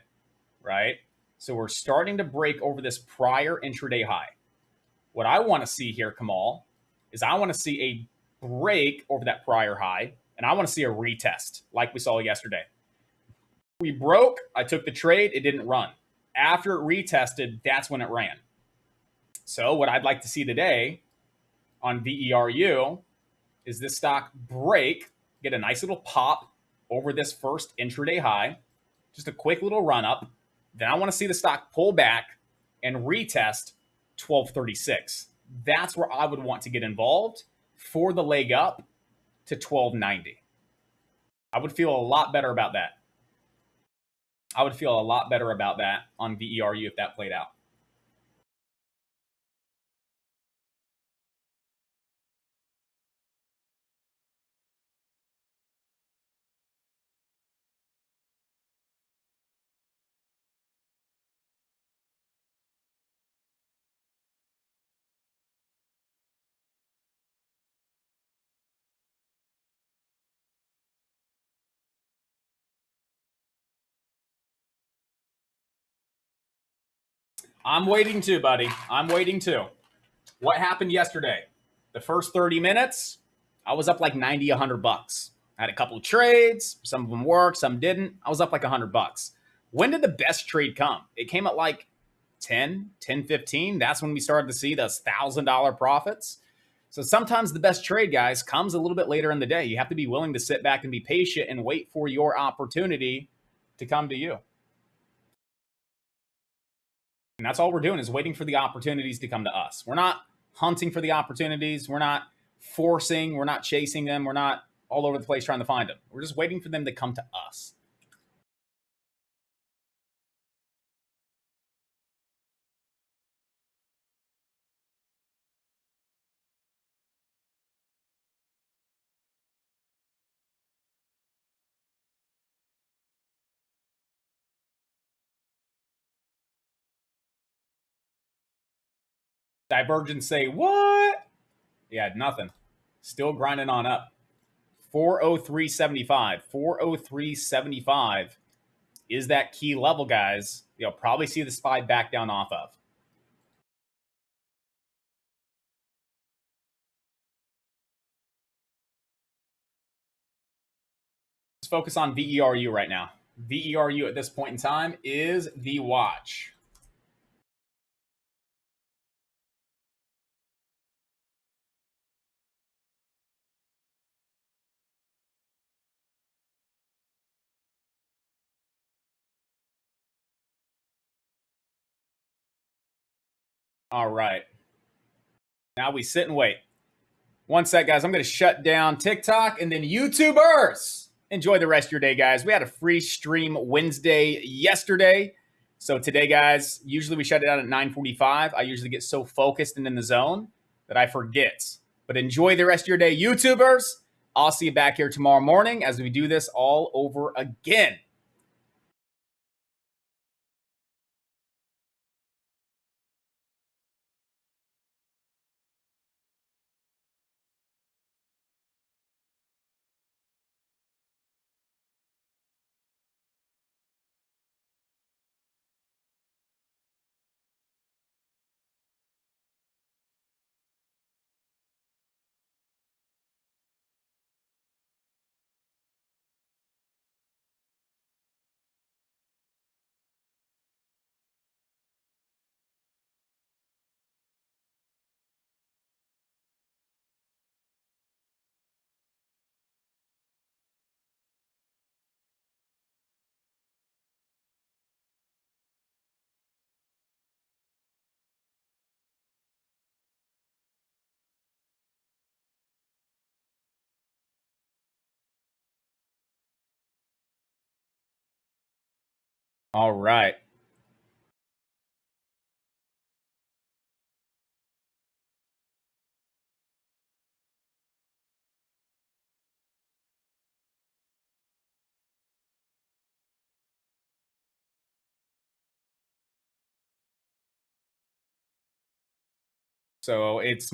right? So we're starting to break over this prior intraday high. What I want to see here, Kamal, is I want to see a break over that prior high, and I want to see a retest like we saw yesterday. We broke, I took the trade, it didn't run. After it retested, that's when it ran. So what I'd like to see today on VERU is this stock break, get a nice little pop over this first intraday high, just a quick little run up. Then I want to see the stock pull back and retest 1236. That's where I would want to get involved for the leg up to 1290. I would feel a lot better about that. I would feel a lot better about that on VERU if that played out. I'm waiting too, buddy. I'm waiting too. What happened yesterday? The first 30 minutes, I was up like 90, $100. I had a couple of trades. Some of them worked, some didn't. I was up like $100. When did the best trade come? It came at like 10, 15. That's when we started to see those $1,000 profits. So sometimes the best trade, guys, comes a little bit later in the day. You have to be willing to sit back and be patient and wait for your opportunity to come to you. And that's all we're doing is waiting for the opportunities to come to us. We're not hunting for the opportunities. We're not forcing. We're not chasing them. We're not all over the place trying to find them. We're just waiting for them to come to us. Divergence say, what? Yeah, nothing. Still grinding on up. 403.75. 403.75 is that key level, guys. You'll probably see the SPY back down off of. Let's focus on VERU right now. VERU at this point in time is the watch. All right. Now we sit and wait. One sec, guys. I'm going to shut down TikTok and then YouTubers. Enjoy the rest of your day, guys. We had a free stream Wednesday yesterday. So today, guys, usually we shut it down at 9:45. I usually get so focused and in the zone that I forget. But enjoy the rest of your day, YouTubers. I'll see you back here tomorrow morning as we do this all over again. All right. So it's